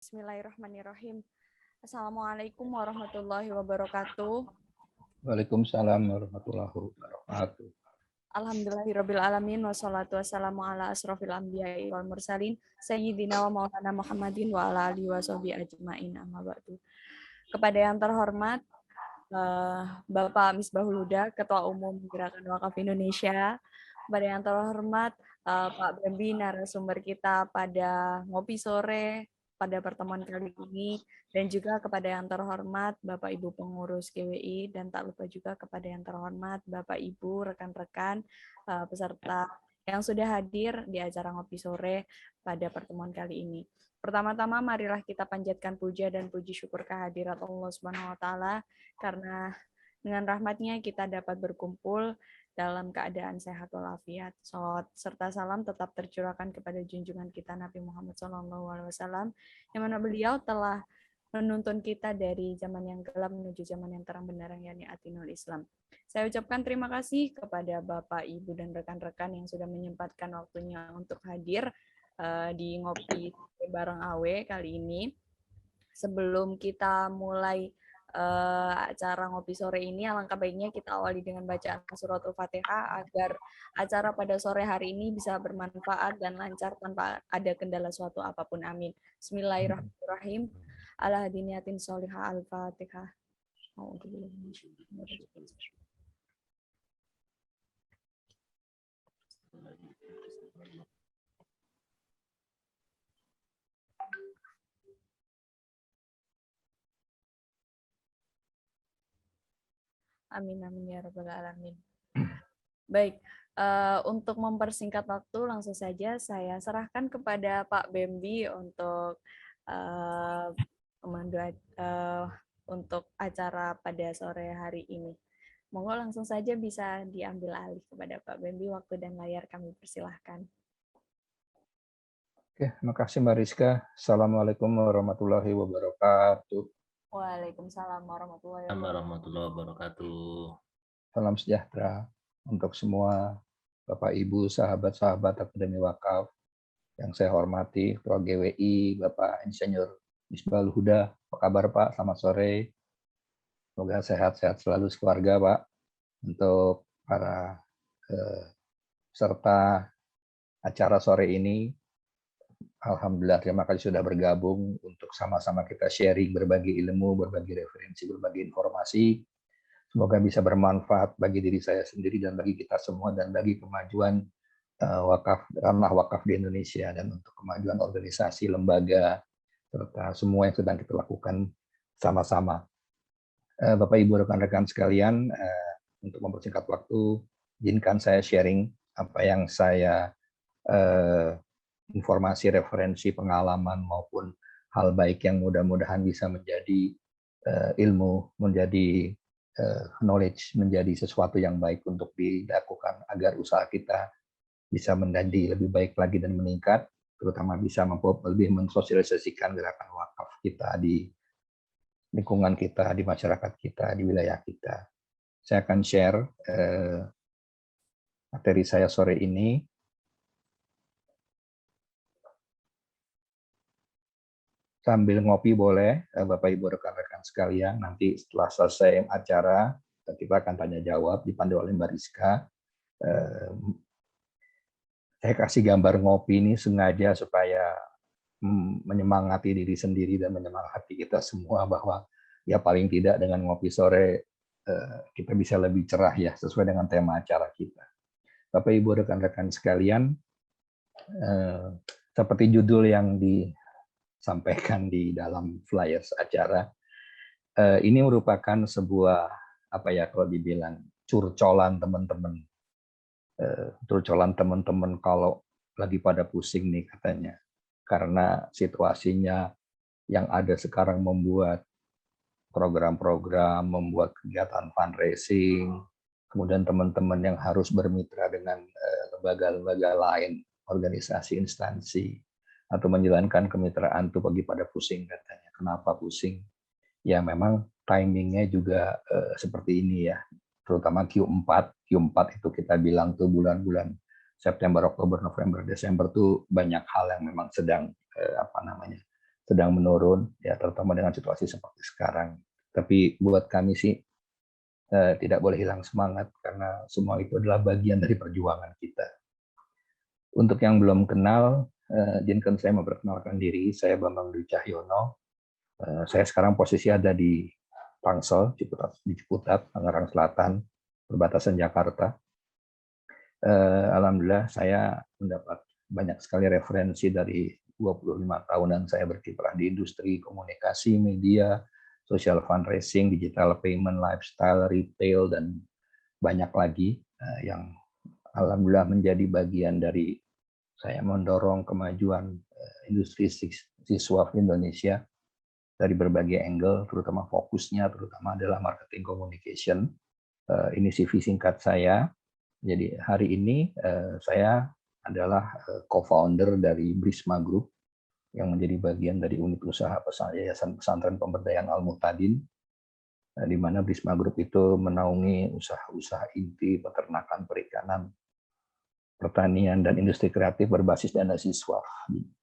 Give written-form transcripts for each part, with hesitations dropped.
Bismillahirrahmanirrahim. Assalamualaikum warahmatullahi wabarakatuh. Waalaikumsalam warahmatullahi wabarakatuh. Alhamdulillahirabbil alamin wassalatu wassalamu ala asrofil anbiya'i wal mursalin sayyidina wa maulana Muhammadin wa ala alihi washabihi ajmain amma ba'du. Kepada yang terhormat Bapak Misbahul Huda, Ketua Umum Gerakan Wakaf Indonesia. Kepada yang terhormat Pak Bambi, narasumber kita pada ngopi sore pada pertemuan kali ini, dan juga kepada yang terhormat Bapak Ibu pengurus GWI, dan tak lupa juga kepada yang terhormat Bapak Ibu, rekan-rekan peserta yang sudah hadir di acara ngopi sore pada pertemuan kali ini. Pertama-tama marilah kita panjatkan puja dan puji syukur kehadirat Allah Subhanahu wa taala karena dengan rahmat-Nya kita dapat berkumpul dalam keadaan sehat walafiat. Shalawat serta salam tetap tercurahkan kepada junjungan kita Nabi Muhammad SAW, yang mana beliau telah menuntun kita dari zaman yang gelap menuju zaman yang terang benderang, yakni Atinul Islam. Saya ucapkan terima kasih kepada Bapak, Ibu, dan rekan-rekan yang sudah menyempatkan waktunya untuk hadir di Ngopi Bareng AW kali ini. Sebelum kita mulai acara ngopi sore ini, alangkah baiknya kita awali dengan bacaan suratul Fatihah agar acara pada sore hari ini bisa bermanfaat dan lancar tanpa ada kendala suatu apapun. Amin. Bismillahirrahmanirrahim. Ala hadiniyatin sholihah al-Fatihah. Amin, amin ya rabbal alamin. Baik, untuk mempersingkat waktu langsung saja saya serahkan kepada Pak Bambi untuk untuk acara pada sore hari ini. Monggo langsung saja bisa diambil alih kepada Pak Bambi, waktu dan layar kami persilahkan. Oke, makasih Mbak Rizka. Assalamualaikum warahmatullahi wabarakatuh. Waalaikumsalam warahmatullahi wabarakatuh. Salam sejahtera untuk semua Bapak Ibu, sahabat-sahabat Akademi Wakaf yang saya hormati, Ketua GWI, Bapak Insinyur Misbahul Huda. Apa kabar Pak? Selamat sore. Semoga sehat-sehat selalu sekeluarga Pak. Untuk para peserta acara sore ini, alhamdulillah terima kasih sudah bergabung untuk sama-sama kita sharing, berbagi ilmu, berbagi referensi, berbagi informasi. Semoga bisa bermanfaat bagi diri saya sendiri dan bagi kita semua dan bagi kemajuan ranah wakaf di Indonesia dan untuk kemajuan organisasi, lembaga, serta semua yang sedang kita lakukan sama-sama. Bapak Ibu rekan-rekan sekalian, untuk mempersingkat waktu, izinkan saya sharing apa yang saya informasi, referensi, pengalaman maupun hal baik yang mudah-mudahan bisa menjadi ilmu, menjadi knowledge, menjadi sesuatu yang baik untuk dilakukan agar usaha kita bisa menjadi lebih baik lagi dan meningkat, terutama bisa lebih mensosialisasikan gerakan wakaf kita di lingkungan kita, di masyarakat kita, di wilayah kita. Saya akan share materi saya sore ini. Sambil ngopi boleh, Bapak Ibu rekan-rekan sekalian. Nanti setelah selesai acara, kita akan tanya jawab dipandu oleh Mbak Rizka. Saya kasih gambar ngopi ini sengaja supaya menyemangati diri sendiri dan menyemangati kita semua bahwa ya paling tidak dengan ngopi sore kita bisa lebih cerah ya sesuai dengan tema acara kita. Bapak Ibu rekan-rekan sekalian, seperti judul yang disampaikan di dalam flyers acara, ini merupakan sebuah apa ya kalau dibilang curcolan teman-teman. Curcolan teman-teman kalau lagi pada pusing nih katanya. Karena situasinya yang ada sekarang membuat program-program, membuat kegiatan fundraising, kemudian teman-teman yang harus bermitra dengan lembaga-lembaga lain, organisasi, instansi, atau menjalankan kemitraan itu bagi pada pusing katanya. Kenapa pusing? Ya memang timingnya juga seperti ini ya, terutama Q4. Q4 itu kita bilang tuh bulan-bulan September, Oktober, November, Desember tuh banyak hal yang memang sedang sedang menurun, ya terutama dengan situasi seperti sekarang. Tapi buat kami sih tidak boleh hilang semangat karena semua itu adalah bagian dari perjuangan kita. Untuk yang belum kenal, izinkan saya memperkenalkan diri. Saya Bambang Dwi Cahyono. Saya sekarang posisi ada di Tangsel, di Ciputat, Tangerang Selatan, perbatasan Jakarta. Alhamdulillah saya mendapat banyak sekali referensi dari 25 tahunan saya berkiprah di industri komunikasi, media, social fundraising, digital payment, lifestyle, retail, dan banyak lagi yang alhamdulillah menjadi bagian dari saya mendorong kemajuan industri siswa Indonesia dari berbagai angle, terutama fokusnya terutama adalah marketing communication. Ini CV singkat saya. Jadi hari ini saya adalah co-founder dari Brisma Group yang menjadi bagian dari unit usaha Yayasan Pesantren Pemberdayaan Al-Muhtadin, di mana Brisma Group itu menaungi usaha-usaha inti peternakan, perikanan, pertanian, dan industri kreatif berbasis dana siswa.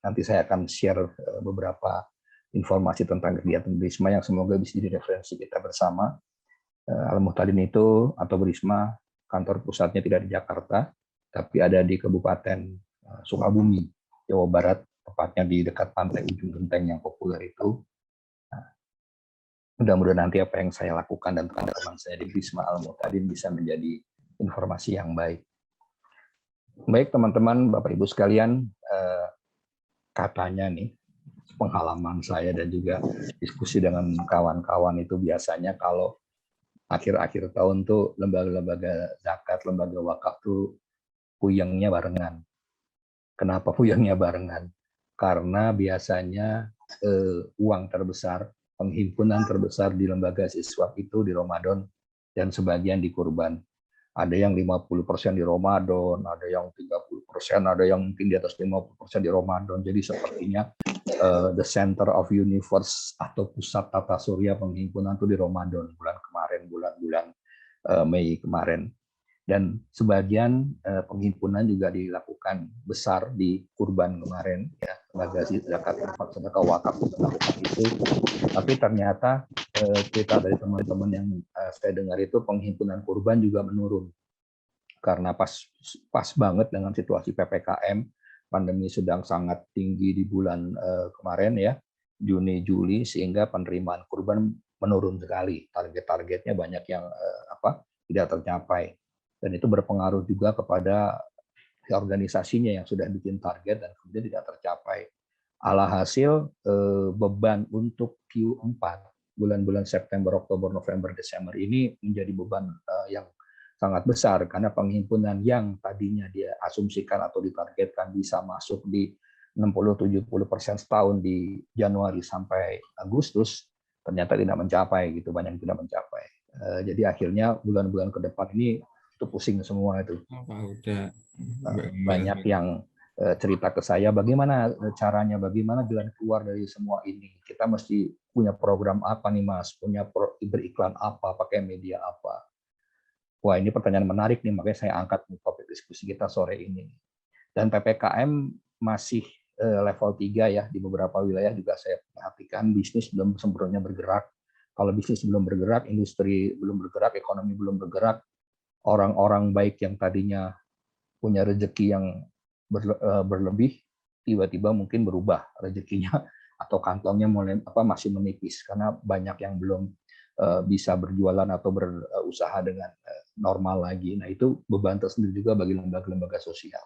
Nanti saya akan share beberapa informasi tentang kegiatan Brisma yang semoga bisa jadi referensi kita bersama. Al-Muhtadin itu atau Brisma kantor pusatnya tidak di Jakarta, tapi ada di Kabupaten Sukabumi, Jawa Barat, tepatnya di dekat pantai Ujung Genteng yang populer itu. Mudah-mudahan nanti apa yang saya lakukan dan teman-teman saya di Brisma Al-Muhtadin bisa menjadi informasi yang baik. Baik teman-teman, Bapak Ibu sekalian, katanya nih, pengalaman saya dan juga diskusi dengan kawan-kawan itu biasanya kalau akhir-akhir tahun tuh lembaga-lembaga zakat, lembaga wakaf tuh puyengnya barengan. Kenapa puyengnya barengan? Karena biasanya uang terbesar, penghimpunan terbesar di lembaga siswa itu di Ramadan dan sebagian di kurban. Ada yang 50% di Ramadan, ada yang 30%, ada yang mungkin di atas 50% di Ramadan. Jadi sepertinya the center of universe atau pusat tata surya penghimpunan itu di Ramadan bulan kemarin, bulan-bulan Mei kemarin. Dan sebagian penghimpunan juga dilakukan besar di kurban kemarin, ya, lembaga zakat, infak, sedekah, wakaf melakukan itu. Tapi ternyata cerita dari teman-teman yang saya dengar itu penghimpunan kurban juga menurun karena pas banget dengan situasi PPKM, pandemi sedang sangat tinggi di bulan kemarin ya, Juni Juli, sehingga penerimaan kurban menurun sekali. Target-targetnya banyak yang tidak tercapai. Dan itu berpengaruh juga kepada organisasinya yang sudah bikin target dan kemudian tidak tercapai. Alhasil beban untuk Q4 bulan-bulan September, Oktober, November, Desember ini menjadi beban yang sangat besar karena penghimpunan yang tadinya dia asumsikan atau ditargetkan bisa masuk di 60-70% setahun di Januari sampai Agustus ternyata tidak mencapai gitu, banyak yang tidak mencapai. Jadi akhirnya bulan-bulan ke depan ini itu pusing semua itu. Banyak yang cerita ke saya bagaimana caranya, bagaimana jalan keluar dari semua ini. Kita mesti punya program apa nih Mas, punya beriklan apa, pakai media apa. Wah ini pertanyaan menarik nih, makanya saya angkat topik diskusi kita sore ini. Dan PPKM masih level 3 ya, di beberapa wilayah juga saya perhatikan bisnis belum sempurna bergerak. Kalau bisnis belum bergerak, industri belum bergerak, ekonomi belum bergerak, orang-orang baik yang tadinya punya rezeki yang berlebih, tiba-tiba mungkin berubah rezekinya atau kantongnya mulai masih menipis karena banyak yang belum bisa berjualan atau berusaha dengan normal lagi. Nah itu beban tersendiri juga bagi lembaga-lembaga sosial.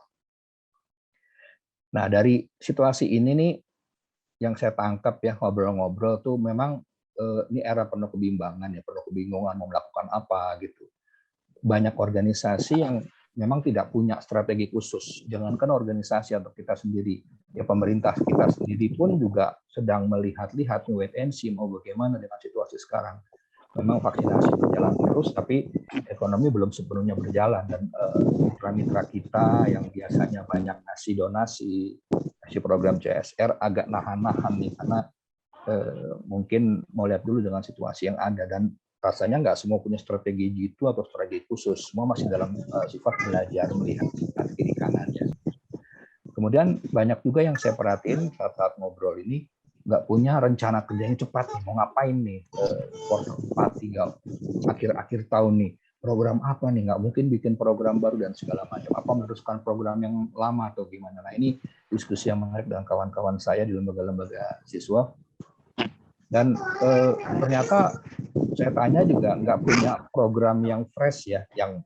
Nah dari situasi ini nih yang saya tangkap ya ngobrol-ngobrol tuh memang ini era penuh kebimbangan ya, penuh kebingungan mau melakukan apa gitu. Banyak organisasi yang memang tidak punya strategi khusus. Jangankan organisasi atau kita sendiri, ya pemerintah kita sendiri pun juga sedang melihat-lihat wait and see mau bagaimana dengan situasi sekarang. Memang vaksinasi berjalan terus, tapi ekonomi belum sepenuhnya berjalan dan mitra-mitra kita yang biasanya banyak ngasih donasi, ngasih program CSR agak nahan-nahan nih karena mungkin mau lihat dulu dengan situasi yang ada dan rasanya nggak semua punya strategi jitu atau strategi khusus, semua masih dalam sifat belajar melihat kiri kanannya. Kemudian banyak juga yang saya perhatiin saat ngobrol ini nggak punya rencana kerja yang cepat nih, mau ngapain nih, kuartal 4 tinggal akhir tahun nih, program apa nih, nggak mungkin bikin program baru dan segala macam, apa meneruskan program yang lama atau gimana. Nah ini diskusi yang menarik dengan kawan-kawan saya di lembaga-lembaga siswa, dan ternyata saya tanya juga nggak punya program yang fresh ya, yang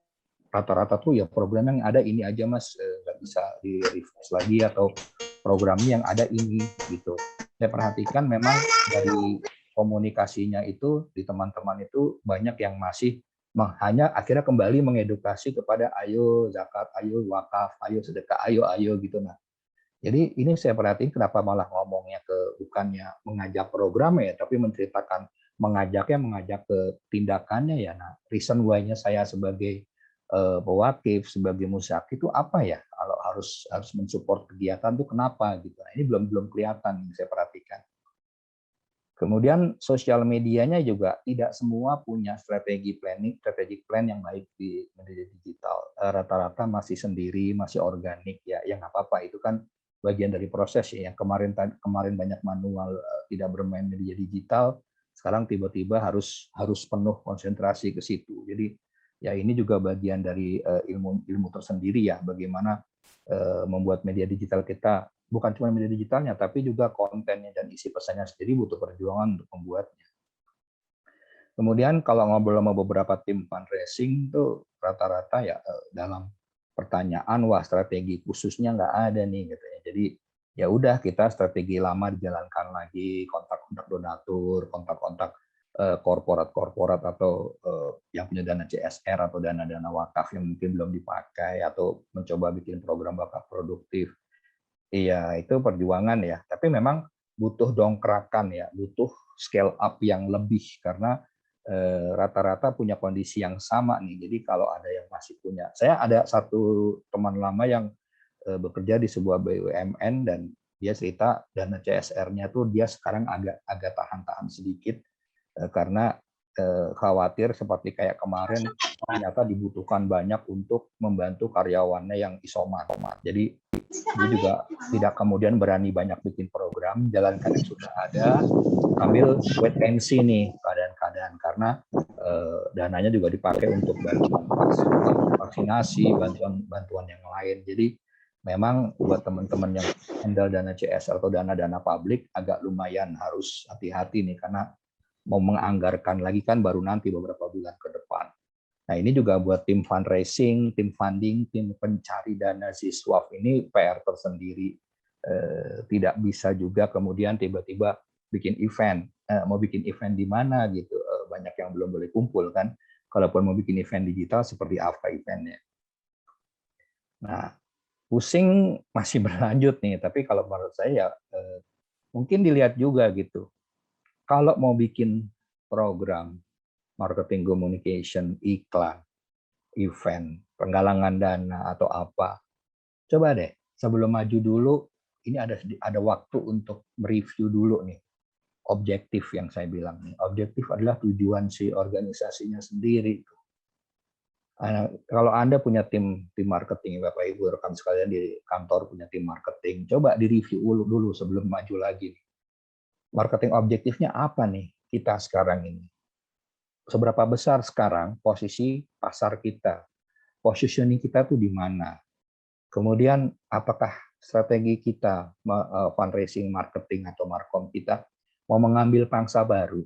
rata-rata tuh ya program yang ada ini aja mas, nggak bisa di refresh lagi, atau programnya yang ada ini gitu. Saya perhatikan memang dari komunikasinya itu di teman-teman itu banyak yang masih hanya akhirnya kembali mengedukasi kepada ayo zakat, ayo wakaf, ayo sedekah, ayo gitu. Nah, jadi ini saya perhatiin kenapa malah ngomongnya bukannya mengajak program ya, tapi menceritakan mengajak ke tindakannya ya. Nah, reason why-nya saya sebagai pewakif, sebagai musyak itu apa ya? Kalau harus mensupport kegiatan itu kenapa gitu. Nah, ini belum kelihatan yang saya perhatikan. Kemudian sosial medianya juga tidak semua punya strategic plan yang baik di media digital. Rata-rata masih sendiri, masih organik ya. Yang nggak apa-apa, itu kan bagian dari proses ya. Yang kemarin banyak manual, tidak bermain media digital, sekarang tiba-tiba harus penuh konsentrasi ke situ. Jadi ya ini juga bagian dari ilmu tersendiri ya, bagaimana membuat media digital kita, bukan cuma media digitalnya, tapi juga kontennya dan isi pesannya sendiri butuh perjuangan untuk membuatnya. Kemudian kalau ngobrol sama beberapa tim fundraising tuh rata-rata ya dalam pertanyaan, wah strategi khususnya nggak ada nih katanya. Jadi ya udah, kita strategi lama dijalankan lagi, kontak-kontak donatur, kontak-kontak korporat atau yang punya dana CSR atau dana-dana wakaf yang mungkin belum dipakai, atau mencoba bikin program wakaf produktif. Iya, itu perjuangan ya. Tapi memang butuh dongkrakan ya, butuh scale up yang lebih, karena rata-rata punya kondisi yang sama nih. Jadi kalau ada yang masih punya, saya ada satu teman lama yang bekerja di sebuah BUMN, dan dia cerita dana CSR-nya tuh dia sekarang agak tahan-tahan sedikit karena khawatir seperti kayak kemarin ternyata dibutuhkan banyak untuk membantu karyawannya yang isoman. Jadi dia juga tidak kemudian berani banyak bikin program, jalankan yang sudah ada, sambil wait and see nih keadaan-keadaan, karena dananya juga dipakai untuk bantuan vaksinasi, bantuan yang lain. Jadi memang buat teman-teman yang handle dana CSR atau dana-dana publik agak lumayan harus hati-hati nih, karena mau menganggarkan lagi kan baru nanti beberapa bulan ke depan. Nah ini juga buat tim fundraising, tim funding, tim pencari dana Ziswaf ini PR tersendiri. Tidak bisa juga kemudian tiba-tiba bikin event. Mau bikin event di mana gitu, banyak yang belum boleh kumpul kan. Kalaupun mau bikin event digital seperti apa eventnya. Nah pusing masih berlanjut nih, tapi kalau menurut saya mungkin dilihat juga gitu. Kalau mau bikin program marketing communication, iklan, event, penggalangan dana atau apa, coba deh sebelum maju dulu, ini ada waktu untuk mereview dulu nih objektif yang saya bilang nih. Objektif adalah tujuan si organisasinya sendiri. Kalau Anda punya tim marketing, Bapak Ibu rekan sekalian di kantor punya tim marketing, coba direview dulu sebelum maju lagi. Marketing objektifnya apa nih kita sekarang ini? Seberapa besar sekarang posisi pasar kita? Positioning kita tuh di mana? Kemudian apakah strategi kita fundraising, marketing atau markom kita mau mengambil pangsa baru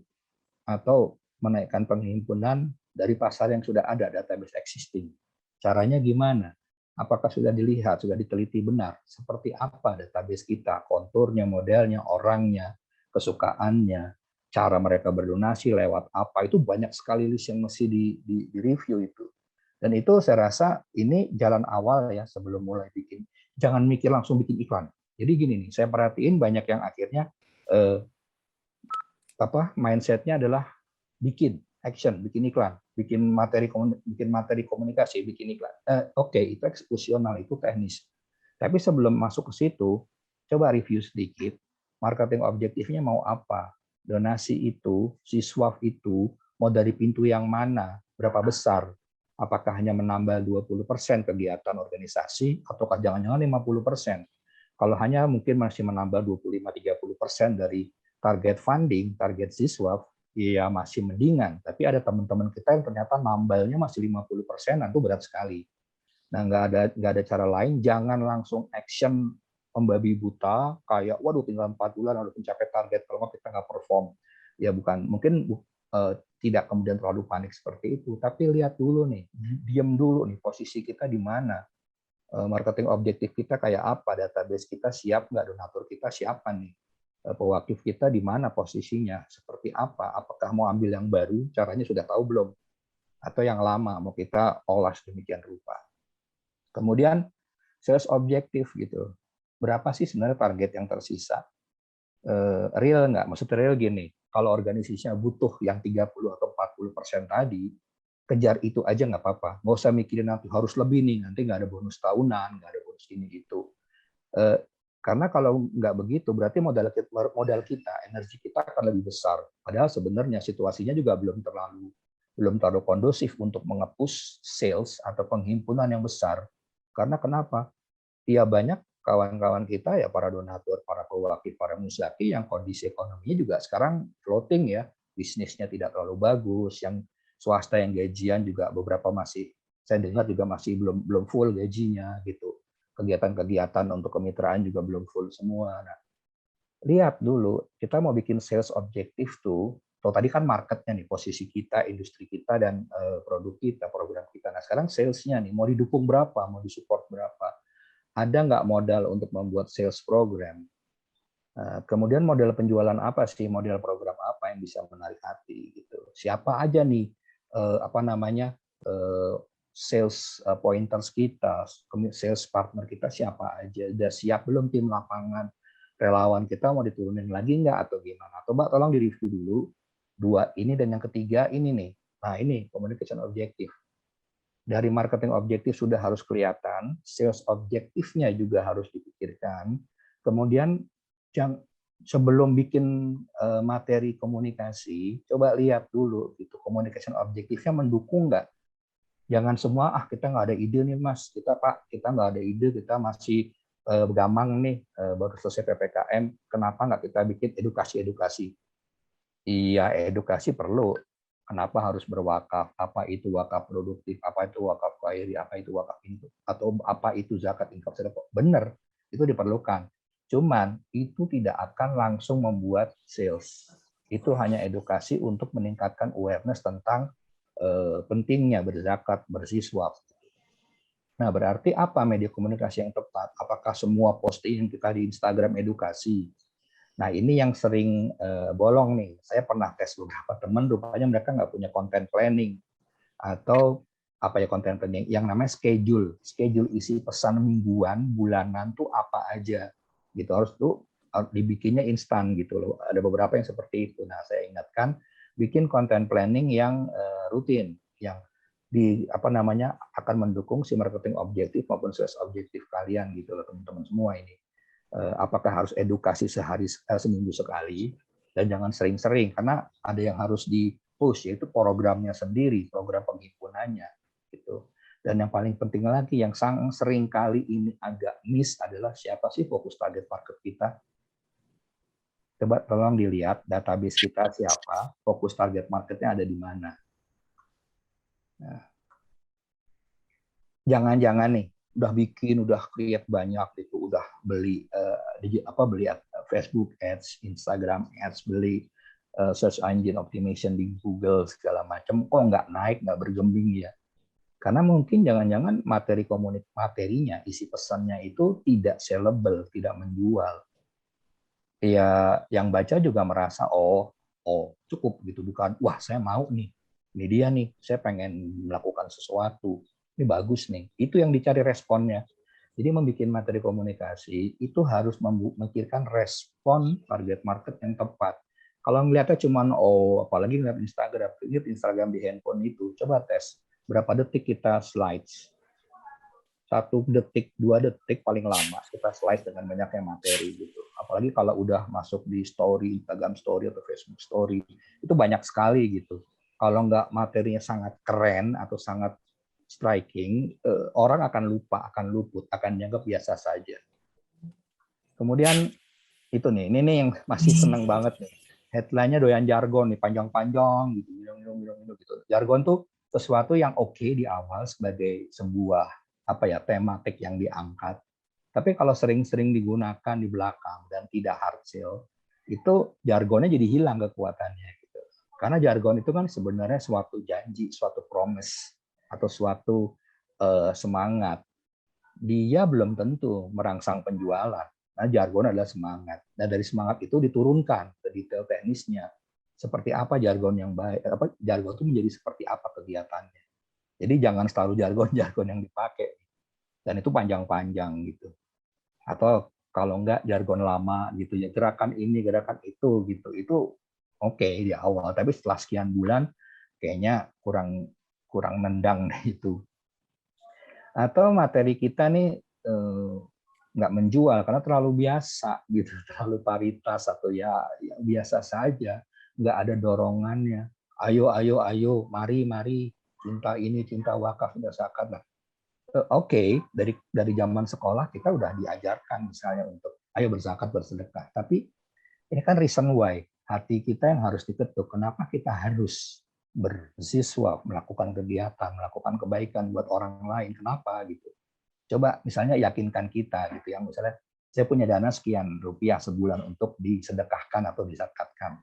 atau menaikkan penghimpunan dari pasar yang sudah ada, database existing? Caranya gimana? Apakah sudah dilihat, sudah diteliti benar seperti apa database kita, konturnya, modelnya, orangnya, kesukaannya, cara mereka berdonasi lewat apa, itu banyak sekali list yang mesti di review itu. Dan itu saya rasa ini jalan awal ya sebelum mulai bikin. Jangan mikir langsung bikin iklan. Jadi gini nih, saya perhatiin banyak yang akhirnya mindsetnya adalah bikin action, bikin iklan, bikin materi komunikasi, bikin iklan. Oke, itu eksekusional, itu teknis. Tapi sebelum masuk ke situ, coba review sedikit. Marketing objektifnya mau apa? Donasi itu, Ziswaf itu, mau dari pintu yang mana? Berapa besar? Apakah hanya menambah 20% kegiatan organisasi, ataukah jangan-jangan 50%? Kalau hanya mungkin masih menambah 25-30% dari target funding, target siswa, ya masih mendingan. Tapi ada teman-teman kita yang ternyata nambalnya masih 50%, itu berat sekali. Nah, nggak ada cara lain, jangan langsung action membabi buta, kayak, waduh tinggal 4 bulan harus mencapai target, kalau nggak kita nggak perform. Ya bukan, mungkin tidak kemudian terlalu panik seperti itu, tapi lihat dulu nih, diam dulu nih, posisi kita di mana, marketing objektif kita kayak apa, database kita siap nggak, donatur kita siapa nih, pewakif kita di mana posisinya, seperti apa, apakah mau ambil yang baru, caranya sudah tahu belum, atau yang lama mau kita olah sedemikian rupa. Kemudian sales objektif gitu, berapa sih sebenarnya target yang tersisa, real nggak, maksudnya real gini, kalau organisasinya butuh yang 30 atau 40% tadi, kejar itu aja nggak apa-apa. Nggak usah mikirin nanti harus lebih nih, nanti nggak ada bonus tahunan, nggak ada bonus ini itu. Karena kalau nggak begitu, berarti modal kita, energi kita akan lebih besar. Padahal sebenarnya situasinya juga belum terlalu kondusif untuk mengepus sales atau penghimpunan yang besar. Karena kenapa? Ya banyak kawan-kawan kita, ya para donatur, para pewakil, para musyaki yang kondisi ekonominya juga sekarang floating ya, bisnisnya tidak terlalu bagus, yang swasta yang gajian juga beberapa masih, saya dengar juga masih belum full gajinya gitu. Kegiatan-kegiatan untuk kemitraan juga belum full semua. Nah, lihat dulu, kita mau bikin sales objektif tuh, tadi kan marketnya nih, posisi kita, industri kita, dan produk kita, program kita. Nah sekarang salesnya nih, mau didukung berapa, mau disupport berapa, ada nggak modal untuk membuat sales program? Kemudian model penjualan apa sih, model program apa yang bisa menarik hati gitu? Siapa aja nih sales pointers kita, sales partner kita siapa aja? Udah siap belum tim lapangan? Relawan kita mau diturunin lagi nggak atau gimana? Coba tolong di-review dulu. 2 ini, dan yang ketiga ini nih. Nah ini communication objektif. Dari marketing objektif sudah harus kelihatan, sales objektifnya juga harus dipikirkan. Kemudian sebelum bikin materi komunikasi, coba lihat dulu gitu, communication objektifnya mendukung nggak. Jangan semua, kita nggak ada ide nih Mas, kita nggak ada ide, kita masih gamang nih, baru selesai PPKM, kenapa nggak kita bikin edukasi-edukasi? Iya, edukasi perlu. Kenapa harus berwakaf? Apa itu wakaf produktif? Apa itu wakaf khairi? Apa itu wakaf infak? Atau apa itu zakat infak sedekah? Benar, itu diperlukan. Cuman itu tidak akan langsung membuat sales. Itu hanya edukasi untuk meningkatkan awareness tentang pentingnya berzakat, bersiswaf. Nah, berarti apa media komunikasi yang tepat? Apakah semua posting kita di Instagram edukasi? Nah, ini yang sering bolong nih. Saya pernah tes beberapa teman, rupanya mereka nggak punya content planning. Atau content planning, yang namanya schedule isi pesan mingguan, bulanan tuh apa aja. Gitu, harus dibikinnya instan gitu loh. Ada beberapa yang seperti itu. Nah, saya ingatkan, bikin content planning yang rutin, yang akan mendukung si marketing objektif maupun sales objektif kalian gitu loh teman-teman semua ini. Apakah harus edukasi seminggu sekali, dan jangan sering-sering karena ada yang harus di-push, yaitu programnya sendiri, program penghimpunannya gitu. Dan yang paling penting lagi yang sering kali ini agak miss adalah siapa sih fokus target market kita. Coba tolong dilihat database kita siapa, fokus target marketnya ada di mana. Nah, jangan-jangan nih udah create banyak itu, udah beli beli Facebook Ads, Instagram Ads, beli search engine optimization di Google segala macam, kok nggak naik, nggak bergembing ya? Karena mungkin jangan-jangan materinya, isi pesannya itu tidak sellable, tidak menjual. Ya yang baca juga merasa oh cukup gitu, bukan wah saya mau nih, ini dia nih, saya pengen melakukan sesuatu. Ini bagus nih, itu yang dicari responnya. Jadi membuat materi komunikasi itu harus memikirkan respon target market yang tepat. Kalau melihatnya cuma apalagi ngeliat Instagram di handphone itu, coba tes berapa detik kita slides. 1 detik, 2 detik paling lama kita slide dengan banyaknya materi gitu. Apalagi kalau udah masuk di story, Instagram story atau Facebook story, itu banyak sekali gitu. Kalau nggak materinya sangat keren atau sangat striking, orang akan lupa, akan luput, akan dianggap biasa saja. Kemudian Itu ini yang masih seneng banget nih. Headline-nya doyan jargon nih, panjang-panjang gitu, gitu. Jargon tuh sesuatu yang oke di awal sebagai sebuah tematik yang diangkat. Tapi kalau sering-sering digunakan di belakang dan tidak hard sell, itu jargonnya jadi hilang kekuatannya gitu. Karena jargon itu kan sebenarnya suatu janji, suatu promise atau suatu semangat. Dia belum tentu merangsang penjualan. Nah, jargon adalah semangat. Nah, dari semangat itu diturunkan ke detail teknisnya. Seperti apa jargon yang baik, jargon itu menjadi seperti apa kegiatannya. Jadi jangan selalu jargon-jargon yang dipakai. Dan itu panjang-panjang gitu. Atau kalau enggak jargon lama gitu ya, gerakan ini, gerakan itu gitu. Itu oke di awal, tapi setelah sekian bulan kayaknya kurang nendang itu. Atau materi kita nih nggak menjual karena terlalu biasa gitu, terlalu paritas atau ya biasa saja, nggak ada dorongannya. Ayo, mari, cinta ini, cinta wakaf, cinta zakat lah. Oke, dari zaman sekolah kita udah diajarkan misalnya untuk ayo berzakat, bersedekah. Tapi ini kan reason why, hati kita yang harus diketuk. Kenapa kita harus bersiswa, melakukan kegiatan, melakukan kebaikan buat orang lain? Kenapa gitu? Coba misalnya yakinkan kita gitu yang misalnya saya punya dana sekian rupiah sebulan untuk disedekahkan atau dizakatkan.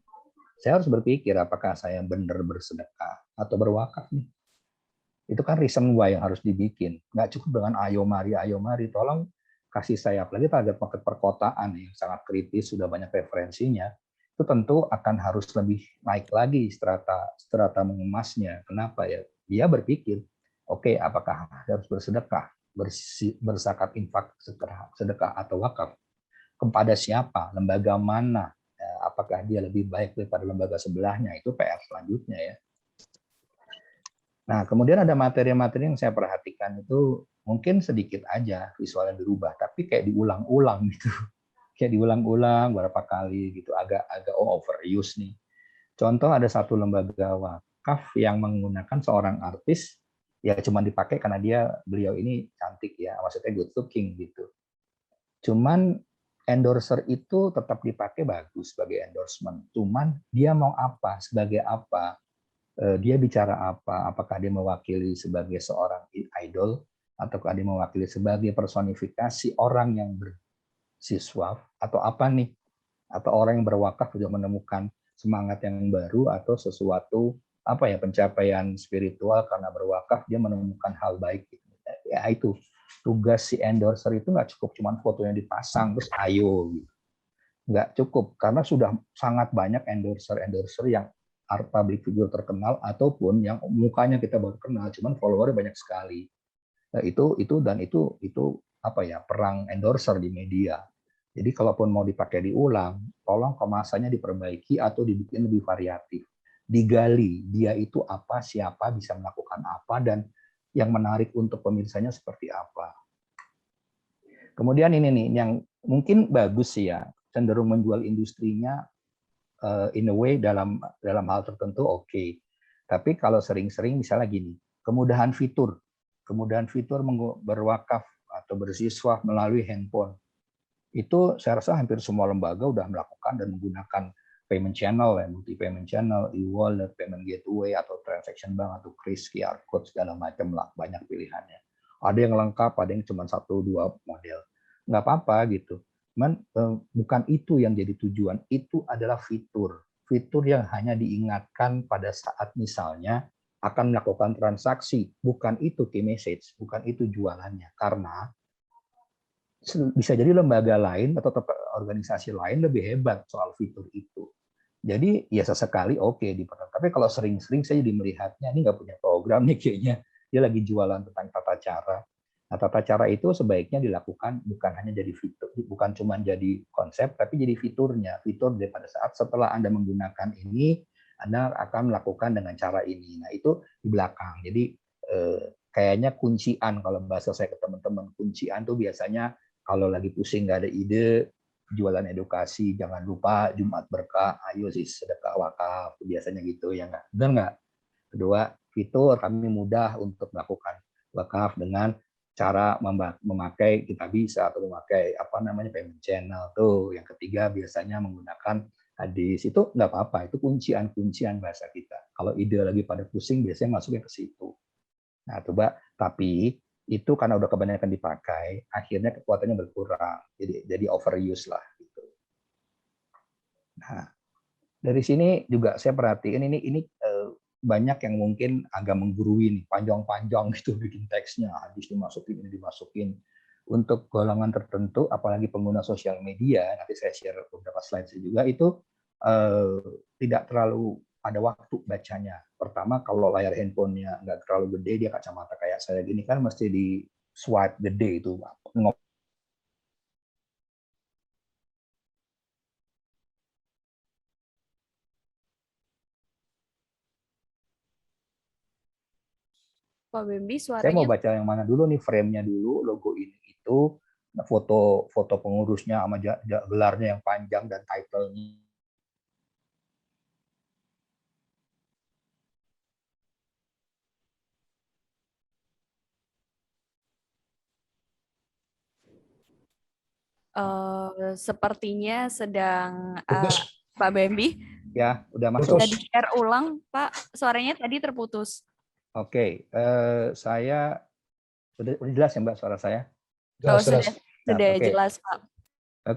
Saya harus berpikir apakah saya benar bersedekah atau berwakaf nih. Itu kan reason why yang harus dibikin. Nggak cukup dengan ayo mari, tolong kasih saya, apalagi target market perkotaan yang sangat kritis, sudah banyak referensinya, itu tentu akan harus lebih naik lagi strata mengemasnya. Kenapa ya? Dia berpikir, oke, apakah harus bersedekah, berzakat, infak, sedekah atau wakaf? Kepada siapa? Lembaga mana? Apakah dia lebih baik daripada lembaga sebelahnya? Itu PR selanjutnya ya. Nah, kemudian ada materi-materi yang saya perhatikan itu mungkin sedikit aja visualnya dirubah, tapi kayak diulang-ulang gitu. Kayak diulang-ulang berapa kali gitu, agak overuse nih. Contoh ada satu lembaga wakaf yang menggunakan seorang artis, ya cuma dipakai karena beliau ini cantik ya, maksudnya good looking gitu. Cuman endorser itu tetap dipakai bagus sebagai endorsement. Cuman dia mau apa, sebagai apa? Dia bicara apa, apakah dia mewakili sebagai seorang idol, ataukah dia mewakili sebagai personifikasi orang yang bersiswa, atau apa nih, atau orang yang berwakaf untuk menemukan semangat yang baru, atau sesuatu pencapaian spiritual karena berwakaf dia menemukan hal baik. Ya itu tugas si endorser itu nggak cukup cuma fotonya dipasang terus ayo gitu. Nggak cukup karena sudah sangat banyak endorser yang public figure terkenal ataupun yang mukanya kita baru kenal, cuman followernya banyak sekali. Nah, itu perang endorser di media. Jadi kalaupun mau dipakai diulang, tolong kemasannya diperbaiki atau dibikin lebih variatif. Digali dia itu apa, siapa, bisa melakukan apa, dan yang menarik untuk pemirsanya seperti apa. Kemudian ini nih yang mungkin bagus sih ya, cenderung menjual industrinya in a way dalam hal tertentu oke. Tapi kalau sering-sering misalnya gini, kemudahan fitur berwakaf atau bersiswa melalui handphone. Itu saya rasa hampir semua lembaga udah melakukan dan menggunakan payment channel, multi payment channel, e-wallet, payment gateway atau transaction bank atau kris, QR code segala macam lah, banyak pilihannya. Ada yang lengkap, ada yang cuma 1-2 model. Nggak apa-apa gitu. Cuman bukan itu yang jadi tujuan, itu adalah fitur yang hanya diingatkan pada saat misalnya akan melakukan transaksi, bukan itu key message, bukan itu jualannya, karena bisa jadi lembaga lain atau organisasi lain lebih hebat soal fitur itu. Jadi ya sesekali oke diperlukan, tapi kalau sering-sering saya jadi melihatnya ini nggak punya program nih kayaknya, dia lagi jualan tentang tata cara. Nah, tata cara itu sebaiknya dilakukan bukan hanya jadi fitur, bukan cuma jadi konsep, tapi jadi fiturnya. Fitur pada saat setelah Anda menggunakan ini, Anda akan melakukan dengan cara ini. Nah, itu di belakang. Jadi kayaknya kuncian, kalau bahasa saya ke teman-teman, kuncian tuh biasanya kalau lagi pusing nggak ada ide, jualan edukasi, jangan lupa Jumat Berkah, ayo sih sedekah wakaf, biasanya gitu ya nggak? Benar nggak? Kedua, fitur kami mudah untuk melakukan wakaf dengan cara memakai Kitabisa atau memakai apa namanya payment channel tuh. Yang ketiga biasanya menggunakan hadis. Itu nggak apa-apa, itu kuncian bahasa kita. Kalau ide lagi pada pusing biasanya masuknya ke situ. Nah, coba tapi itu karena udah kebanyakan dipakai, akhirnya kekuatannya berkurang. Jadi overuse lah gitu. Nah, dari sini juga saya perhatiin ini banyak yang mungkin agak menggurui nih, panjang-panjang gitu bikin teksnya, habis dimasukin, ini dimasukin. Untuk golongan tertentu, apalagi pengguna sosial media, nanti saya share beberapa slide juga, itu tidak terlalu ada waktu bacanya. Pertama, kalau layar handphonenya nggak terlalu gede, dia kacamata kayak saya gini kan mesti di swipe gede itu. Pak Bambi Saya mau suaranya baca yang mana dulu nih, frame-nya dulu, logo ini itu, foto pengurusnya sama gelarnya yang panjang dan title-nya. sepertinya sedang Putus. Pak Bambi Ya, udah masuk. bisa di-share ulang, Pak. Suaranya tadi terputus. Oke, saya udah jelas ya Mbak suara saya? Oh, Jelas. sudah Oke. jelas, Pak.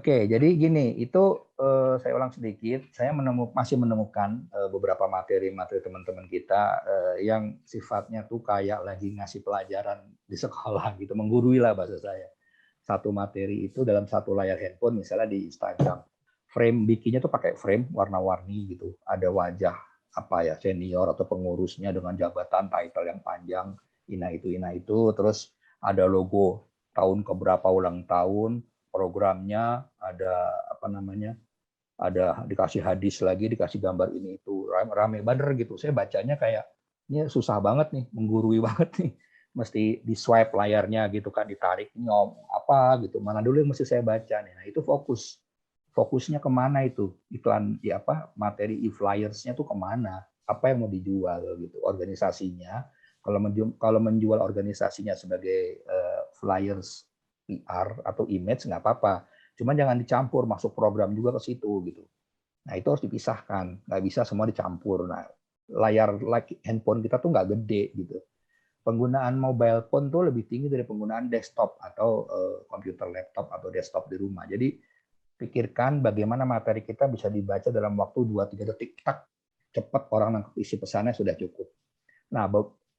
Oke, jadi gini, itu saya ulang sedikit, saya masih menemukan beberapa materi-materi teman-teman kita yang sifatnya tuh kayak lagi ngasih pelajaran di sekolah gitu, menggurui lah bahasa saya. Satu materi itu dalam satu layar handphone, misalnya di Instagram. Frame bikinnya tuh pakai frame warna-warni gitu. Ada wajah apa ya, senior atau pengurusnya dengan jabatan title yang panjang, ina itu, terus ada logo tahun keberapa ulang tahun, programnya, ada apa namanya, ada dikasih hadis lagi, dikasih gambar ini itu, rame bener gitu. Saya bacanya kayak ini susah banget nih, menggurui banget nih, mesti di swipe layarnya gitu kan, ditarik nyom apa gitu, mana dulu yang mesti saya baca nih. Nah itu fokusnya kemana itu iklan ya, apa materi e-flyersnya tuh kemana, apa yang mau dijual gitu organisasinya. Kalau menjual organisasinya sebagai flyers PR atau image nggak apa-apa, cuman jangan dicampur masuk program juga ke situ gitu. Nah itu harus dipisahkan, nggak bisa semua dicampur. Nah layar handphone kita tuh nggak gede gitu. Penggunaan mobile phone tuh lebih tinggi dari penggunaan desktop atau komputer laptop atau desktop di rumah. Jadi pikirkan bagaimana materi kita bisa dibaca dalam waktu 2-3 detik, tak cepat, orang nangkep isi pesannya sudah cukup. Nah,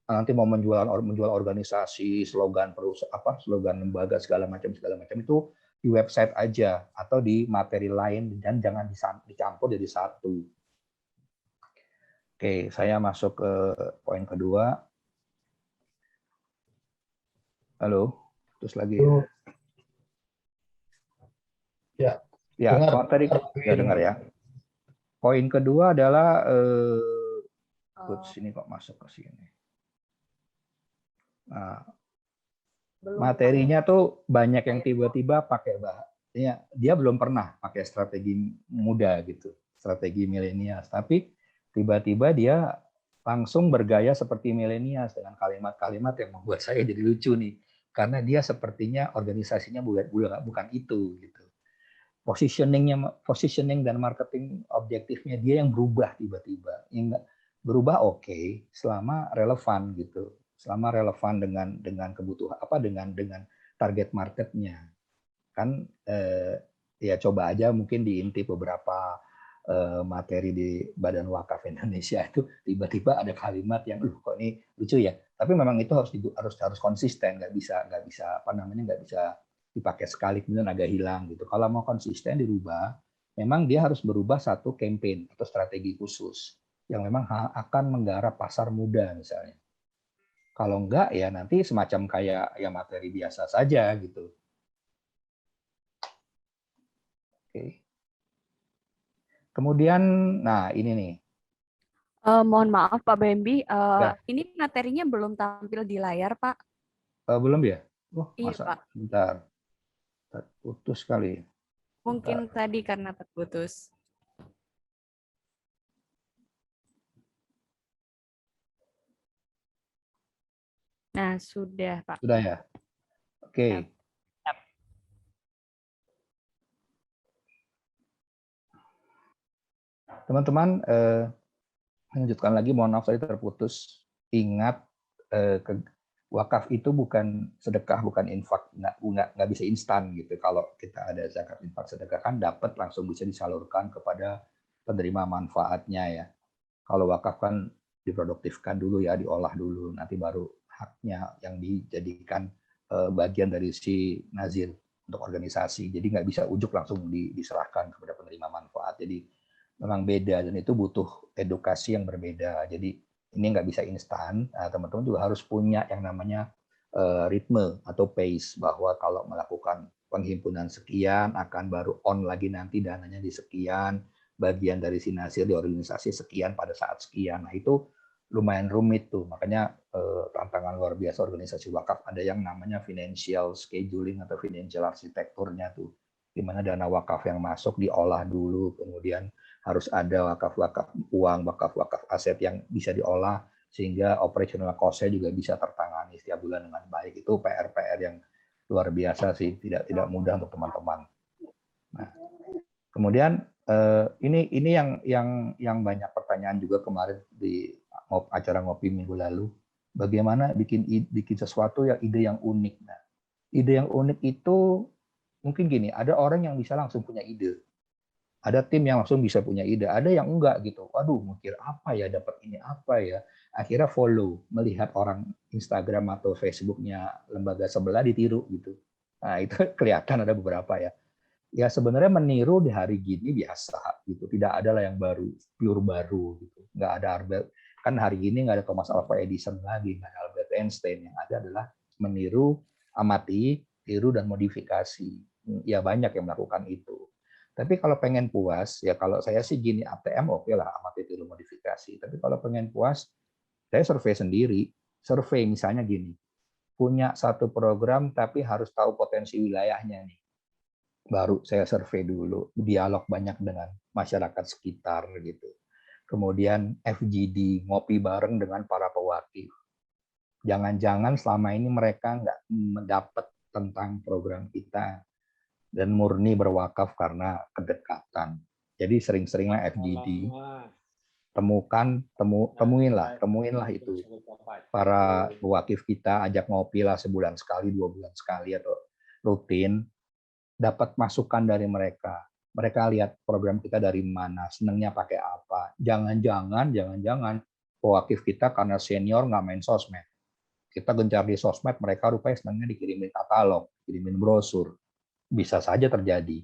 nanti mau menjual organisasi, slogan perusahaan, slogan lembaga segala macam itu di website aja atau di materi lain, dan jangan dicampur jadi satu. Oke, saya masuk ke poin kedua. Halo, terus lagi. Ya. Ya, materi ya dengar ya. Poin kedua adalah sini kok masuk ke sini. Nah, materinya tuh banyak yang tiba-tiba pakai dia belum pernah pakai strategi muda gitu, strategi milenial, tapi tiba-tiba dia langsung bergaya seperti milenial dengan kalimat-kalimat yang membuat saya jadi lucu nih, karena dia sepertinya organisasinya bukan itu gitu. Positioning dan marketing objektifnya dia yang berubah tiba-tiba. Yang berubah oke, selama relevan gitu, selama relevan dengan kebutuhan dengan target marketnya. Kan ya coba aja mungkin diintip beberapa materi di Badan Wakaf Indonesia itu tiba-tiba ada kalimat yang kok ini lucu ya, tapi memang itu harus konsisten, nggak bisa nggak bisa dipakai sekali kemudian agak hilang gitu. Kalau mau konsisten dirubah, memang dia harus berubah satu campaign atau strategi khusus yang memang akan menggarap pasar muda misalnya. Kalau enggak ya nanti semacam kayak ya materi biasa saja gitu. Oke. Kemudian, nah ini nih. Mohon maaf Pak Bambi, Ya. ini materinya belum tampil di layar, Pak. Belum ya? Iya, masa? Pak. Bentar. Putus kali. Mungkin tadi karena terputus. Nah, sudah, Pak. Sudah ya? Oke. Teman-teman, lanjutkan lagi, mohon maaf tadi terputus. Ingat, wakaf itu bukan sedekah, bukan infak, nggak bisa instan gitu. Kalau kita ada zakat, infak, sedekah kan dapat langsung bisa disalurkan kepada penerima manfaatnya ya. Kalau wakaf kan diproduktifkan dulu ya, diolah dulu, nanti baru haknya yang dijadikan bagian dari si nazir untuk organisasi. Jadi nggak bisa ujuk langsung diserahkan kepada penerima manfaat. Jadi memang beda dan itu butuh edukasi yang berbeda. Jadi ini nggak bisa instan. Teman-teman juga harus punya yang namanya ritme atau pace, bahwa kalau melakukan penghimpunan sekian akan baru on lagi nanti dananya di sekian, bagian dari sinasir di organisasi sekian pada saat sekian. Nah itu lumayan rumit tuh, makanya tantangan luar biasa organisasi wakaf. Ada yang namanya financial scheduling atau financial arsitekturnya tuh, di mana dana wakaf yang masuk diolah dulu, kemudian harus ada wakaf-wakaf uang, wakaf-wakaf aset yang bisa diolah sehingga operational cost-nya juga bisa tertangani setiap bulan dengan baik. Itu PR-PR yang luar biasa sih, tidak mudah untuk teman-teman. Nah, kemudian ini yang banyak pertanyaan juga kemarin di acara ngopi minggu lalu. Bagaimana bikin sesuatu ya, ide yang unik. Nah, ide yang unik itu mungkin gini, ada orang yang bisa langsung punya ide. Ada tim yang langsung bisa punya ide, ada yang enggak gitu. Waduh, mikir apa ya, dapat ini apa ya. Akhirnya follow, melihat orang Instagram atau Facebooknya lembaga sebelah ditiru gitu. Nah, itu kelihatan ada beberapa ya. Ya sebenarnya meniru di hari gini biasa gitu. Tidak ada lah yang baru, pure baru gitu. Nggak ada Albert, kan hari gini nggak ada Thomas Alva Edison lagi, nggak ada Albert Einstein. Yang ada adalah meniru, amati, tiru dan modifikasi. Ya banyak yang melakukan itu. Tapi kalau pengen puas, ya kalau saya sih gini, ATM oke lah, amati, tiru, modifikasi. Tapi kalau pengen puas, saya survei sendiri. Survei misalnya gini, punya satu program tapi harus tahu potensi wilayahnya nih. Baru saya survei dulu, dialog banyak dengan masyarakat sekitar gitu. Kemudian FGD, ngopi bareng dengan para pewakil. Jangan-jangan selama ini mereka nggak mendapat tentang program kita dan murni berwakaf karena kedekatan. Jadi sering-seringlah FGD, temuinlah itu para pewakif kita, ajak ngopi lah sebulan sekali, 2 bulan sekali atau rutin, dapat masukan dari mereka. Mereka lihat program kita dari mana, senangnya pakai apa. Jangan-jangan pewakif kita karena senior nggak main sosmed. Kita gencar di sosmed, mereka rupanya senangnya dikirimin katalog, kirimin brosur. Bisa saja terjadi.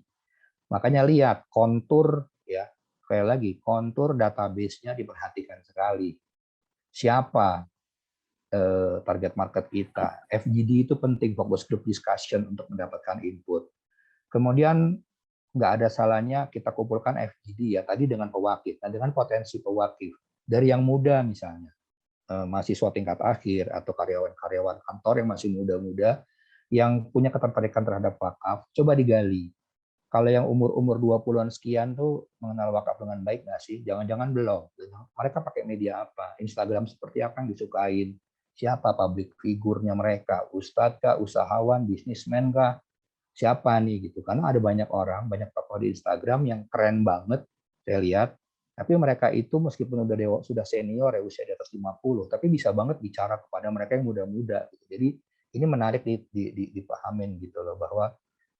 Makanya lihat kontur ya, sekali lagi kontur database-nya diperhatikan sekali. Siapa target market kita? FGD itu penting, focus group discussion untuk mendapatkan input. Kemudian nggak ada salahnya kita kumpulkan FGD ya tadi dengan pewakil, nah dengan potensi pewakil dari yang muda misalnya, mahasiswa tingkat akhir atau karyawan-karyawan kantor yang masih muda-muda yang punya ketertarikan terhadap wakaf, coba digali. Kalau yang umur 20-an sekian tuh mengenal wakaf dengan baik nggak sih? Jangan-jangan belum. Mereka pakai media apa? Instagram seperti apa yang disukain? Siapa public figurnya mereka? Ustadz kah? Usahawan? Bisnismen kah? Siapa nih gitu? Karena ada banyak orang, banyak tokoh di Instagram yang keren banget, saya lihat. Tapi mereka itu meskipun sudah senior ya, usia di atas 50, tapi bisa banget bicara kepada mereka yang muda-muda. Gitu. Jadi ini menarik dipahamin gitu loh, bahwa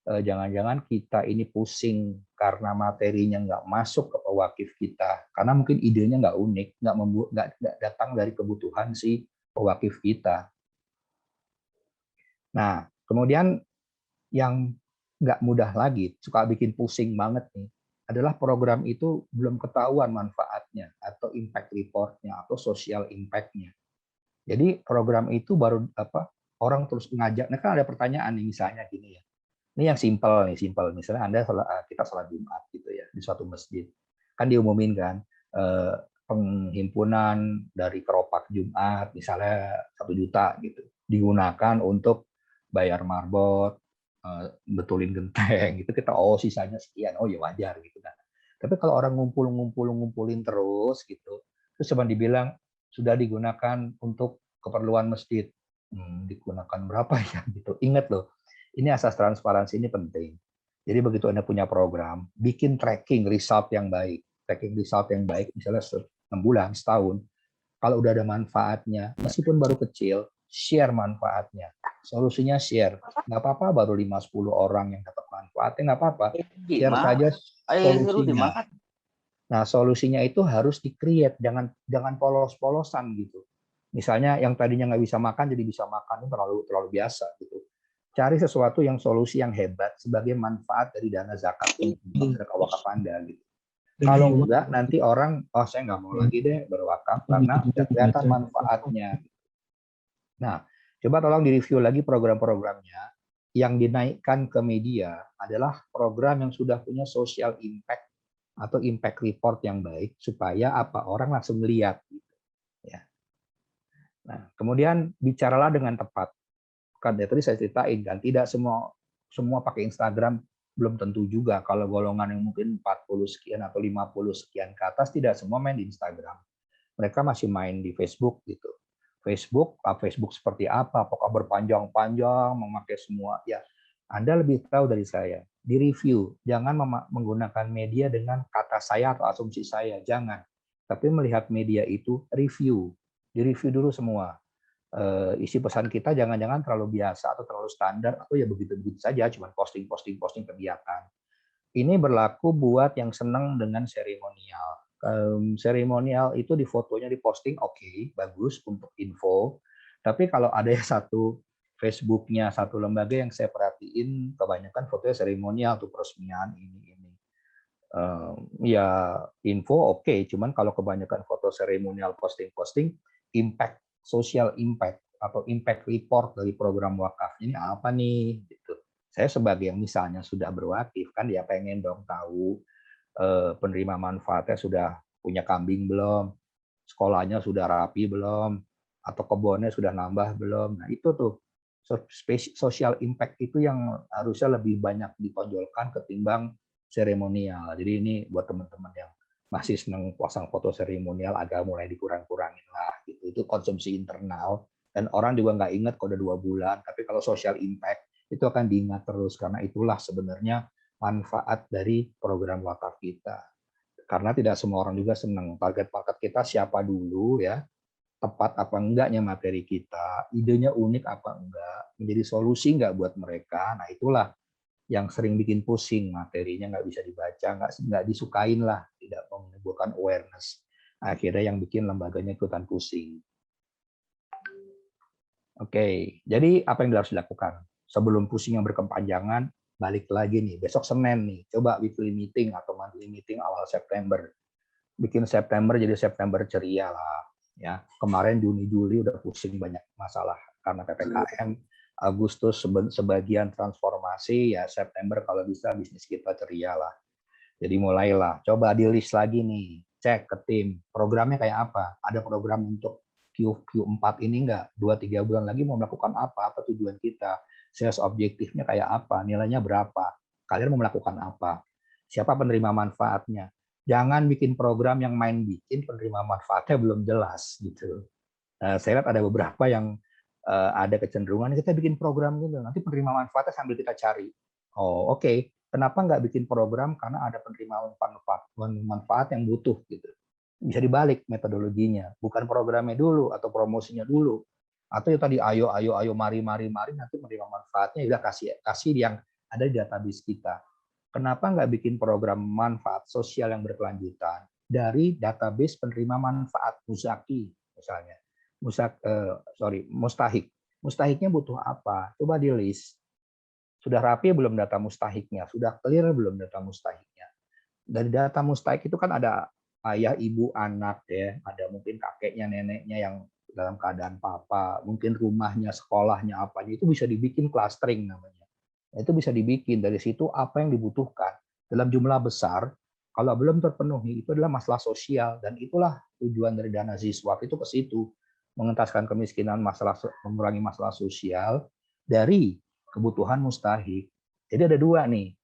jangan-jangan kita ini pusing karena materinya nggak masuk ke pewakif kita, karena mungkin idenya nggak unik, nggak datang dari kebutuhan si pewakif kita. Nah, kemudian yang nggak mudah lagi, suka bikin pusing banget nih, adalah program itu belum ketahuan manfaatnya, atau impact report-nya, atau social impact-nya. Jadi program itu baru orang terus ngajak. Nah kan ada pertanyaan nih, misalnya gini ya. Ini yang simpel. Misalnya kita sholat Jumat gitu ya di suatu masjid, kan diumumin kan penghimpunan dari keropak Jumat misalnya 1 juta gitu digunakan untuk bayar marbot, betulin genteng gitu. Kita sisanya sekian, ya wajar gitu kan. Tapi kalau orang ngumpulin terus gitu, terus cuma dibilang sudah digunakan untuk keperluan masjid, digunakan berapa ya gitu. Ingat loh, Ini asas transparansi ini penting. Jadi begitu Anda punya program, bikin tracking result yang baik. Tracking result yang baik misalnya 6 bulan, setahun. Kalau udah ada manfaatnya, meskipun baru kecil, share manfaatnya. Solusinya share. Nggak apa-apa baru 5-10 orang yang dapat manfaatnya, nggak apa-apa. Share saja solusinya. Nah, solusinya itu harus di-create, jangan polos-polosan gitu. Misalnya yang tadinya nggak bisa makan jadi bisa makan, itu terlalu biasa gitu. Cari sesuatu yang solusi yang hebat sebagai manfaat dari dana zakat zakat wakaf Anda gitu. Kalau enggak nanti orang saya nggak mau lagi deh berwakaf karena udah kelihatan manfaatnya. Nah, coba tolong direview lagi program-programnya. Yang dinaikkan ke media adalah program yang sudah punya social impact atau impact report yang baik supaya apa orang langsung lihat gitu. Ya. Nah, kemudian bicaralah dengan tepat. Kan tadi saya ceritain kan tidak semua pakai Instagram, belum tentu juga kalau golongan yang mungkin 40 sekian atau 50 sekian ke atas tidak semua main di Instagram. Mereka masih main di Facebook gitu. Facebook seperti apa? Apakah berpanjang-panjang memakai semua? Ya, Anda lebih tahu dari saya. Di review, jangan menggunakan media dengan kata saya atau asumsi saya, jangan. Tapi melihat media itu review. Di-review dulu semua. Isi pesan kita jangan-jangan terlalu biasa atau terlalu standar atau ya begitu-begitu saja, cuma posting kegiatan. Ini berlaku buat yang senang dengan seremonial. Seremonial itu di fotonya diposting oke, bagus untuk info. Tapi kalau ada yang satu Facebooknya satu lembaga yang saya perhatiin kebanyakan fotonya seremonial tuh peresmian ini. Ya info oke, cuman kalau kebanyakan foto seremonial posting impact social impact atau impact report dari program wakaf ini apa nih gitu. Saya sebagai yang misalnya sudah berwakif kan ya pengen dong tahu penerima manfaatnya sudah punya kambing belum, sekolahnya sudah rapi belum, atau kebunnya sudah nambah belum. Nah itu tuh social impact itu yang harusnya lebih banyak ditonjolkan ketimbang seremonial. Jadi ini buat teman-teman yang masih senang pasang foto seremonial agak mulai dikurang-kurangin lah gitu. Itu konsumsi internal dan orang juga nggak ingat kalau udah 2 bulan, tapi kalau social impact itu akan diingat terus karena itulah sebenarnya manfaat dari program wakaf kita. Karena tidak semua orang juga senang. Target market kita siapa dulu ya, tepat apa enggaknya materi kita, idenya unik apa enggak, menjadi solusi enggak buat mereka. Nah itulah yang sering bikin pusing, materinya nggak bisa dibaca, nggak disukain lah, tidak menimbulkan awareness. Akhirnya yang bikin lembaganya ikutan pusing. Oke, jadi apa yang harus dilakukan? Sebelum pusing yang berkepanjangan, balik lagi nih, besok Senin nih, coba weekly meeting atau monthly meeting awal September. Bikin September jadi September ceria lah. Ya, kemarin Juni Juli udah pusing banyak masalah karena PPKM. Agustus sebagian transformasi, ya September kalau bisa bisnis kita ceria lah. Jadi mulailah, coba di list lagi nih, cek ke tim, programnya kayak apa? Ada program untuk Q4 ini enggak? 2-3 bulan lagi mau melakukan apa? Apa tujuan kita? Sales objektifnya kayak apa? Nilainya berapa? Kalian mau melakukan apa? Siapa penerima manfaatnya? Jangan bikin program yang main bikin penerima manfaatnya belum jelas gitu. Saya lihat ada beberapa yang ada kecenderungan kita bikin program gitu, nanti penerima manfaatnya sambil kita cari. Oh oke. Kenapa nggak bikin program karena ada penerima manfaat yang butuh gitu. Bisa dibalik metodologinya, bukan programnya dulu atau promosinya dulu. Atau yang tadi ayo mari nanti penerima manfaatnya udah kasih yang ada di database kita. Kenapa nggak bikin program manfaat sosial yang berkelanjutan dari database penerima manfaat Muzaki misalnya, Mustahik. Mustahiknya butuh apa? Coba di list. Sudah rapi belum data mustahiknya? Sudah clear belum data mustahiknya? Dari data mustahik itu kan ada ayah, ibu, anak ya, ada mungkin kakeknya, neneknya yang dalam keadaan papa, mungkin rumahnya, sekolahnya, apanya itu bisa dibikin clustering namanya. Itu bisa dibikin dari situ apa yang dibutuhkan dalam jumlah besar. Kalau belum terpenuhi itu adalah masalah sosial dan itulah tujuan dari dana Ziswaf itu ke situ, mengentaskan kemiskinan, mengurangi masalah sosial dari kebutuhan mustahik. Jadi ada 2 nih,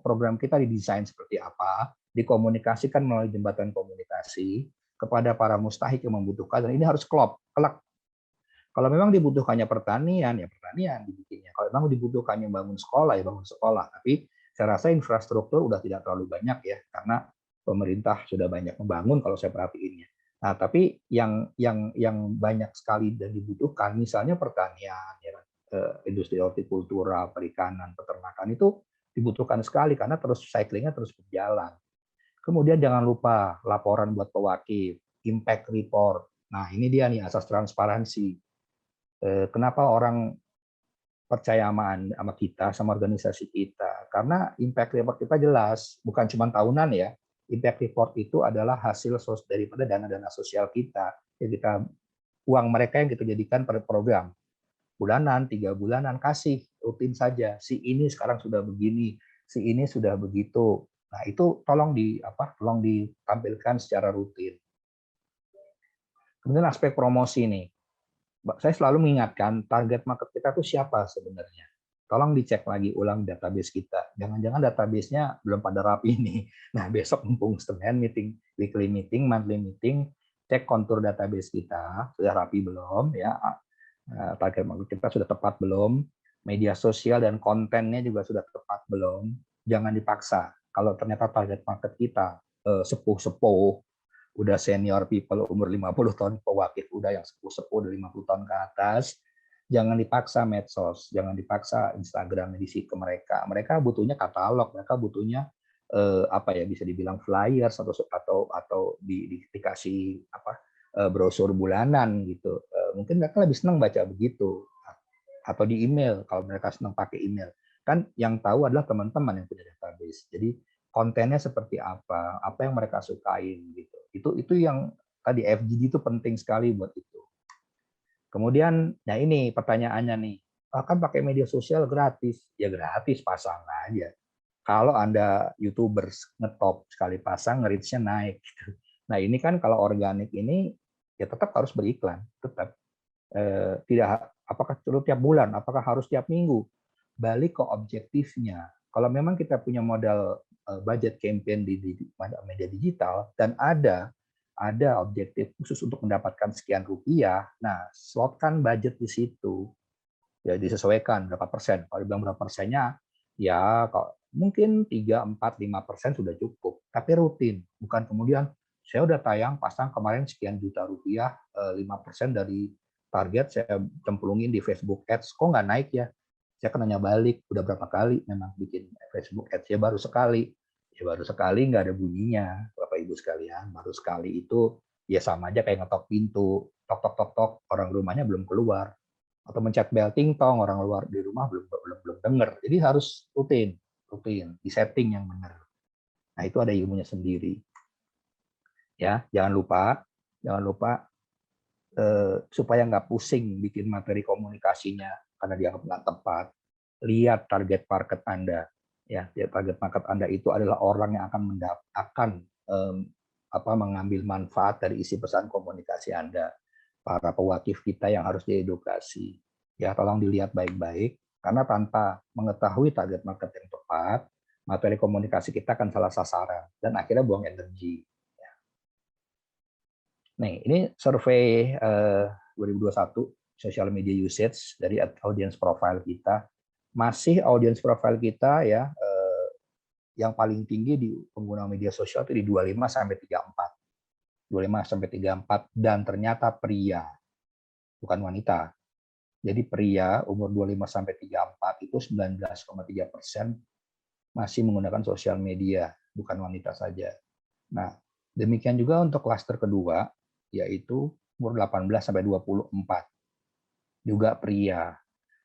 program kita didesain seperti apa, dikomunikasikan melalui jembatan komunikasi kepada para mustahik yang membutuhkan dan ini harus kelak Kalau memang dibutuhkannya pertanian, ya pertanian dibikinnya. Kalau memang dibutuhkannya bangun sekolah, ya bangun sekolah. Tapi saya rasa infrastruktur udah tidak terlalu banyak ya, karena pemerintah sudah banyak membangun kalau saya perhatiinnya. Nah, tapi yang banyak sekali dan dibutuhkan, misalnya pertanian, ya, industri hortikultura, perikanan, peternakan itu dibutuhkan sekali karena terus cyclingnya terus berjalan. Kemudian jangan lupa laporan buat pewakil, impact report. Nah, ini dia nih asas transparansi. Kenapa orang percaya sama kita, sama organisasi kita? Karena impact report kita jelas, bukan cuma tahunan ya. Impact report itu adalah hasil daripada dana-dana sosial kita. Jadi uang mereka yang kita jadikan per program. Bulanan, 3 bulanan, kasih rutin saja. Si ini sekarang sudah begini, si ini sudah begitu. Nah, itu tolong ditampilkan secara rutin. Kemudian aspek promosi nih. Saya selalu mengingatkan target market kita itu siapa sebenarnya. Tolong dicek lagi ulang database kita. Jangan-jangan database-nya belum pada rapi nih. Nah, besok mumpung Senin meeting, weekly meeting, monthly meeting, cek kontur database kita, sudah rapi belum ya. Target market kita sudah tepat belum, media sosial dan kontennya juga sudah tepat belum. Jangan dipaksa. Kalau ternyata target market kita sepuh-sepuh, udah senior people umur 50 tahun, pewakil udah yang sepuh-sepuh udah 50 tahun ke atas, jangan dipaksa medsos, jangan dipaksa Instagram edisi ke mereka. Mereka butuhnya katalog, mereka butuhnya bisa dibilang flyers atau dikasih brosur bulanan gitu. Mungkin mereka lebih senang baca begitu, atau di email kalau mereka senang pakai email. Kan yang tahu adalah teman-teman yang punya database. Jadi kontennya seperti apa yang mereka sukain gitu. Itu yang tadi FGD itu penting sekali buat itu. Kemudian, nah ini pertanyaannya nih, kan pakai media sosial gratis, ya gratis pasang aja. Kalau Anda YouTubers ngetop sekali pasang, reach-nya naik. Gitu. Nah ini kan kalau organik ini ya tetap harus beriklan, tetap tidak apakah tiap bulan, apakah harus tiap minggu. Balik ke objektifnya. Kalau memang kita punya modal budget campaign di media digital dan ada objektif khusus untuk mendapatkan sekian rupiah, nah slotkan budget di situ. Ya disesuaikan berapa persen. Kalau dibilang berapa persennya, ya mungkin 3, 4, 5% sudah cukup. Tapi rutin, bukan kemudian saya udah tayang pasang kemarin sekian juta rupiah, 5% dari target saya cemplungin di Facebook Ads, kok nggak naik ya? Saya kan nanya balik, udah berapa kali memang bikin Facebook Ads, ya baru sekali. Ya baru sekali nggak ada bunyinya, Bapak Ibu sekalian. Baru sekali itu ya sama aja kayak ngetok pintu, tok tok tok tok, orang rumahnya belum keluar. Atau mencet bel ting tong, orang luar di rumah belum dengar. Jadi harus rutin, di setting yang benar. Nah, itu ada ilmunya sendiri. Ya, jangan lupa supaya nggak pusing bikin materi komunikasinya karena dianggap nggak tepat. Lihat target market Anda. Ya, target market Anda itu adalah orang yang akan mengambil manfaat dari isi pesan komunikasi Anda. Para pewakil kita yang harus diedukasi. Ya, tolong dilihat baik-baik, karena tanpa mengetahui target market yang tepat, materi komunikasi kita akan salah sasaran, dan akhirnya buang energi. Nih, ini survei 2021 social media usage dari audience profile kita. Masih audience profile kita ya yang paling tinggi di pengguna media sosial itu di 25 sampai 34. 25 sampai 34 dan ternyata pria, bukan wanita. Jadi pria umur 25 sampai 34 itu 19,3% masih menggunakan sosial media, bukan wanita saja. Nah, demikian juga untuk klaster kedua, yaitu umur 18 sampai 24, juga pria.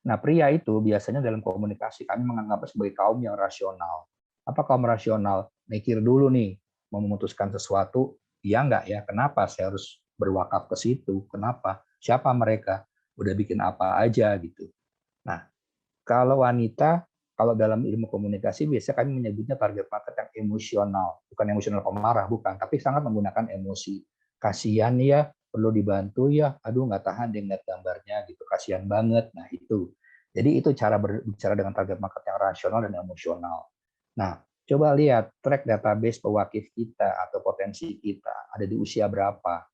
Nah, pria itu biasanya dalam komunikasi kami menganggap sebagai kaum yang rasional. Apa kaum rasional? Mikir dulu nih, mau memutuskan sesuatu, iya nggak ya? Kenapa saya harus berwakaf ke situ? Kenapa? Siapa mereka? Udah bikin apa aja gitu. Nah, kalau wanita, kalau dalam ilmu komunikasi biasanya kami menyebutnya target market yang emosional, bukan emosional pemarah, bukan, tapi sangat menggunakan emosi. Kasihan ya, perlu dibantu ya, aduh nggak tahan dia ngeliat gambarnya gitu, kasihan banget. Nah itu, jadi itu cara berbicara dengan target market yang rasional dan emosional. Nah, coba lihat track database pewakil kita atau potensi kita ada di usia berapa.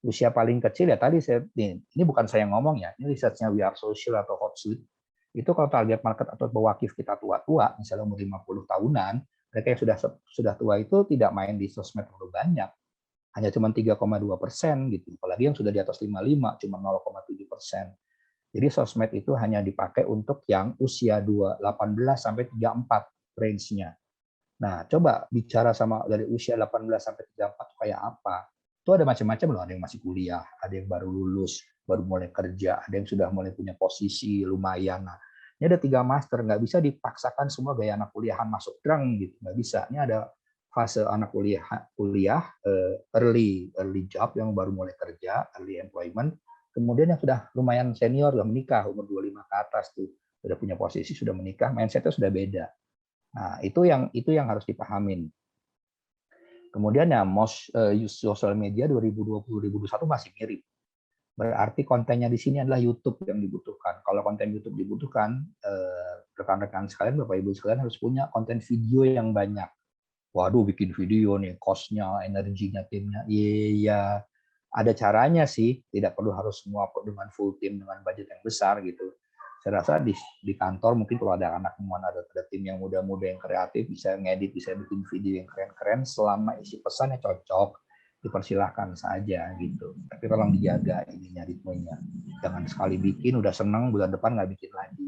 Usia paling kecil ya tadi ini bukan saya ngomong ya, ini risetnya We Are Social atau Hotsuite. Itu kalau target market atau pewakif kita tua-tua, misalnya umur 50 tahunan, mereka yang sudah tua itu tidak main di sosmed terlalu banyak, hanya cuma 3,2% gitu. Apalagi yang sudah di atas 55 cuma 0,7%. Jadi sosmed itu hanya dipakai untuk yang usia 18 sampai 34 range-nya. Nah, coba bicara sama dari usia 18 sampai 34 kayak apa? Itu ada macam-macam loh, ada yang masih kuliah, ada yang baru lulus, baru mulai kerja, ada yang sudah mulai punya posisi lumayan. Nah, ini ada 3 master, nggak bisa dipaksakan semua gaya anak kuliahan masuk drang gitu, nggak bisa. Ini ada fase anak kuliah early job yang baru mulai kerja, early employment, kemudian yang sudah lumayan senior, sudah menikah, umur 25 ke atas tuh, sudah punya posisi, sudah menikah, mindsetnya sudah beda. Nah, itu yang harus dipahamin. Kemudian ya use social media 2020-2021 masih mirip. Berarti kontennya di sini adalah YouTube yang dibutuhkan. Kalau konten YouTube dibutuhkan, rekan-rekan sekalian, Bapak Ibu sekalian harus punya konten video yang banyak. Waduh, bikin video nih, cost-nya, energinya, timnya. Iya, ada caranya sih. Tidak perlu harus semua dengan full tim dengan budget yang besar gitu. Saya rasa di kantor mungkin kalau ada anak mana ada tim yang muda-muda yang kreatif bisa ngedit, bisa bikin video yang keren-keren selama isi pesannya cocok, dipersilahkan saja gitu. Tapi tolong dijaga ininya, ritmenya. Jangan sekali bikin udah seneng bulan depan nggak bikin lagi.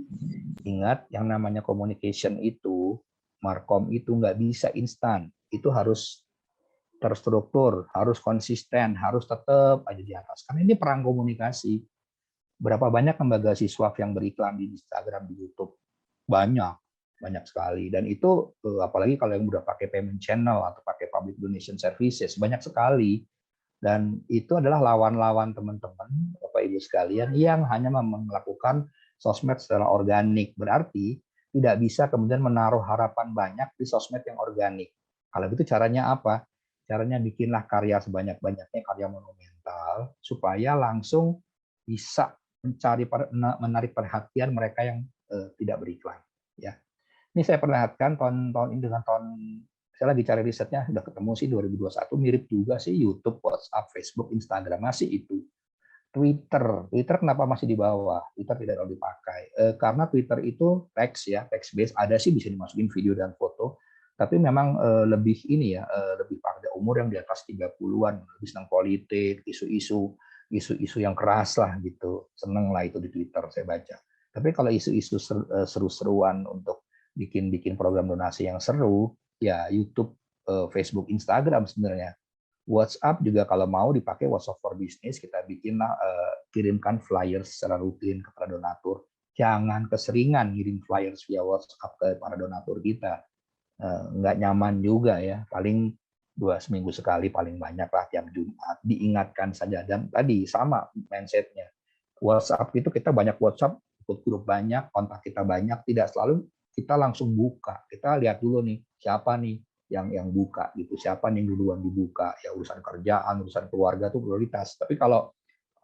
Ingat yang namanya communication itu, markom itu nggak bisa instan. Itu harus terstruktur, harus konsisten, harus tetap aja di atas. Karena ini perang komunikasi. Berapa banyak lembaga siswa yang beriklan di Instagram, di YouTube? Banyak sekali. Dan itu apalagi kalau yang udah pakai payment channel atau pakai public donation services, banyak sekali. Dan itu adalah lawan-lawan teman-teman, Bapak Ibu sekalian, yang hanya melakukan sosmed secara organik. Berarti tidak bisa kemudian menaruh harapan banyak di sosmed yang organik. Kalau itu caranya apa? Caranya bikinlah karya sebanyak-banyaknya, karya monumental, supaya langsung bisa menarik perhatian mereka yang tidak beriklan. Ya, ini saya perlihatkan tahun ini dengan tahun saya lagi cari risetnya, sudah ketemu sih 2021 mirip juga sih YouTube, WhatsApp, Facebook, Instagram masih itu. Twitter kenapa masih di bawah? Twitter tidak terlalu dipakai karena Twitter itu teks ya, text based, ada sih bisa dimasukin video dan foto, tapi memang lebih ini ya, lebih pada umur yang di atas 30-an, lebih senang politik, isu-isu yang keras lah gitu. Seneng lah itu di Twitter saya baca. Tapi kalau isu-isu seru-seruan untuk bikin program donasi yang seru, ya YouTube, Facebook, Instagram sebenarnya. WhatsApp juga kalau mau dipakai WhatsApp for Business, kita bikinlah kirimkan flyers secara rutin kepada donatur. Jangan keseringan ngirim flyers via WhatsApp ke para donatur kita. Nggak nyaman juga ya. Paling 2 seminggu sekali paling banyak lah tiap Jumat. Diingatkan saja. Dan tadi sama mindsetnya. WhatsApp itu kita banyak WhatsApp, ikut grup banyak, kontak kita banyak, tidak selalu kita langsung buka. Kita lihat dulu nih, siapa nih yang buka gitu, siapa nih yang duluan dibuka. Ya urusan kerjaan, urusan keluarga itu prioritas. Tapi kalau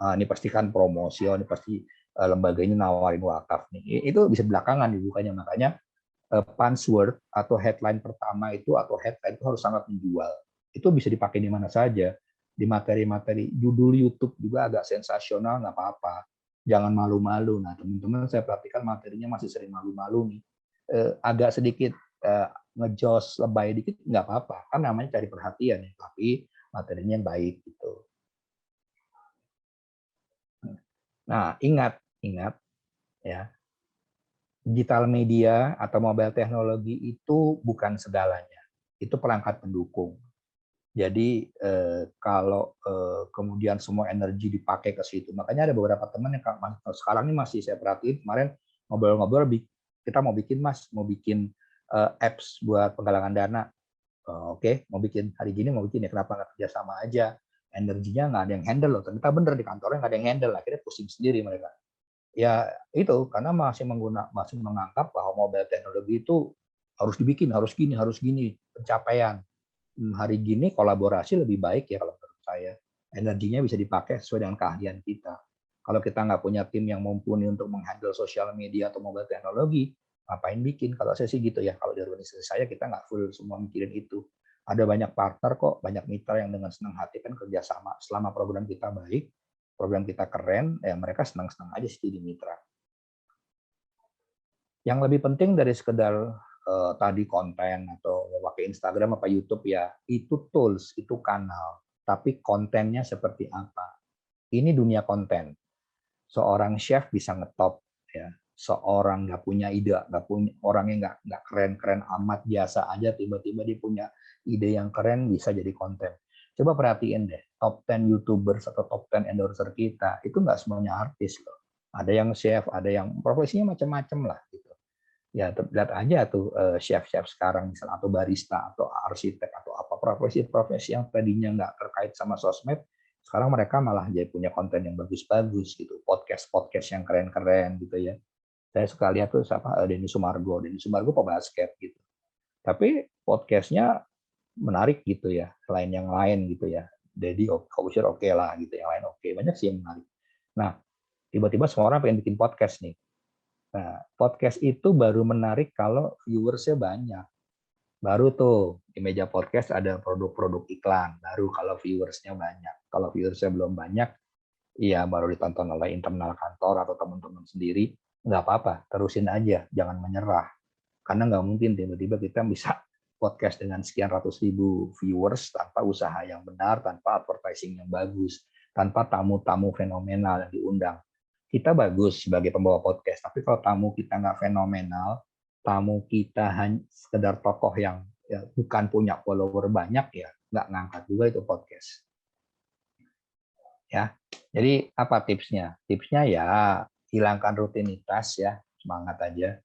ini pastikan promosi, ini pasti lembaga ini nawarin wakaf nih, itu bisa belakangan dibukanya. Makanya punchword atau headline pertama itu atau headline itu harus sangat menjual. Itu bisa dipakai di mana saja. Di materi-materi judul YouTube juga agak sensasional, nggak apa-apa. Jangan malu-malu. Nah, teman-teman saya perhatikan materinya masih sering malu-malu nih. Agak sedikit ngejos, lebay dikit, nggak apa-apa. Kan namanya cari perhatian ya, tapi materinya yang baik gitu. Nah, ingat ya. Digital media atau mobile teknologi itu bukan segalanya. Itu perangkat pendukung. Jadi kalau kemudian semua energi dipakai ke situ, makanya ada beberapa teman yang sekarang ini masih saya perhatiin, kemarin ngobrol-ngobrol, kita mau bikin apps buat penggalangan dana. Oke, mau bikin hari gini, mau bikin ya, kenapa nggak kerja sama aja? Energinya nggak ada yang handle loh, ternyata bener di kantornya nggak ada yang handle, akhirnya pusing sendiri mereka. Ya itu karena masih menganggap bahwa mobile teknologi itu harus dibikin, harus gini pencapaian. Hari gini kolaborasi lebih baik ya kalau menurut saya. Energinya bisa dipakai sesuai dengan keahlian kita. Kalau kita nggak punya tim yang mumpuni untuk menghandle sosial media atau mobile teknologi, ngapain bikin? Kalau saya sih gitu ya. Kalau di organisasi saya kita nggak full semua mikirin itu. Ada banyak partner kok, banyak mitra yang dengan senang hati kan kerjasama. Selama program kita baik, program kita keren, ya mereka senang-senang aja sih jadi mitra. Yang lebih penting dari sekedar tadi konten atau pakai Instagram apa YouTube ya, itu tools, itu kanal. Tapi kontennya seperti apa? Ini dunia konten. Seorang chef bisa ngetop, ya. Seorang nggak punya ide, nggak punya orangnya nggak keren-keren amat, biasa aja, tiba-tiba dia punya ide yang keren bisa jadi konten. Coba perhatiin deh, top 10 YouTubers atau top 10 endorser kita itu nggak semuanya artis loh. Ada yang chef, ada yang profesinya macam-macam lah gitu. Ya lihat aja tuh chef-chef sekarang misalnya, atau barista atau arsitek atau apa, profesi-profesi yang tadinya nggak terkait sama sosmed, sekarang mereka malah jadi punya konten yang bagus-bagus gitu, podcast yang keren-keren gitu ya. Saya suka lihat tuh siapa, Denny Sumargo pebasket gitu. Tapi podcastnya menarik gitu ya, selain yang lain gitu ya. Deddy Corbuzier oke lah gitu, yang lain oke. Banyak sih yang menarik. Nah, tiba-tiba semua orang pengen bikin podcast nih. Nah, podcast itu baru menarik kalau viewersnya banyak. Baru tuh di meja podcast ada produk-produk iklan. Baru kalau viewersnya banyak. Kalau viewersnya belum banyak, iya baru ditonton oleh internal kantor atau teman-teman sendiri. Nggak apa-apa, terusin aja. Jangan menyerah. Karena nggak mungkin tiba-tiba kita bisa podcast dengan sekian ratus ribu viewers tanpa usaha yang benar, tanpa advertising yang bagus, tanpa tamu-tamu fenomenal yang diundang. Kita bagus sebagai pembawa podcast, tapi kalau tamu kita nggak fenomenal, tamu kita hanya sekedar tokoh yang ya, bukan punya follower banyak, ya nggak ngangkat juga itu podcast. Ya, jadi apa tipsnya? Tipsnya ya hilangkan rutinitas ya, semangat aja.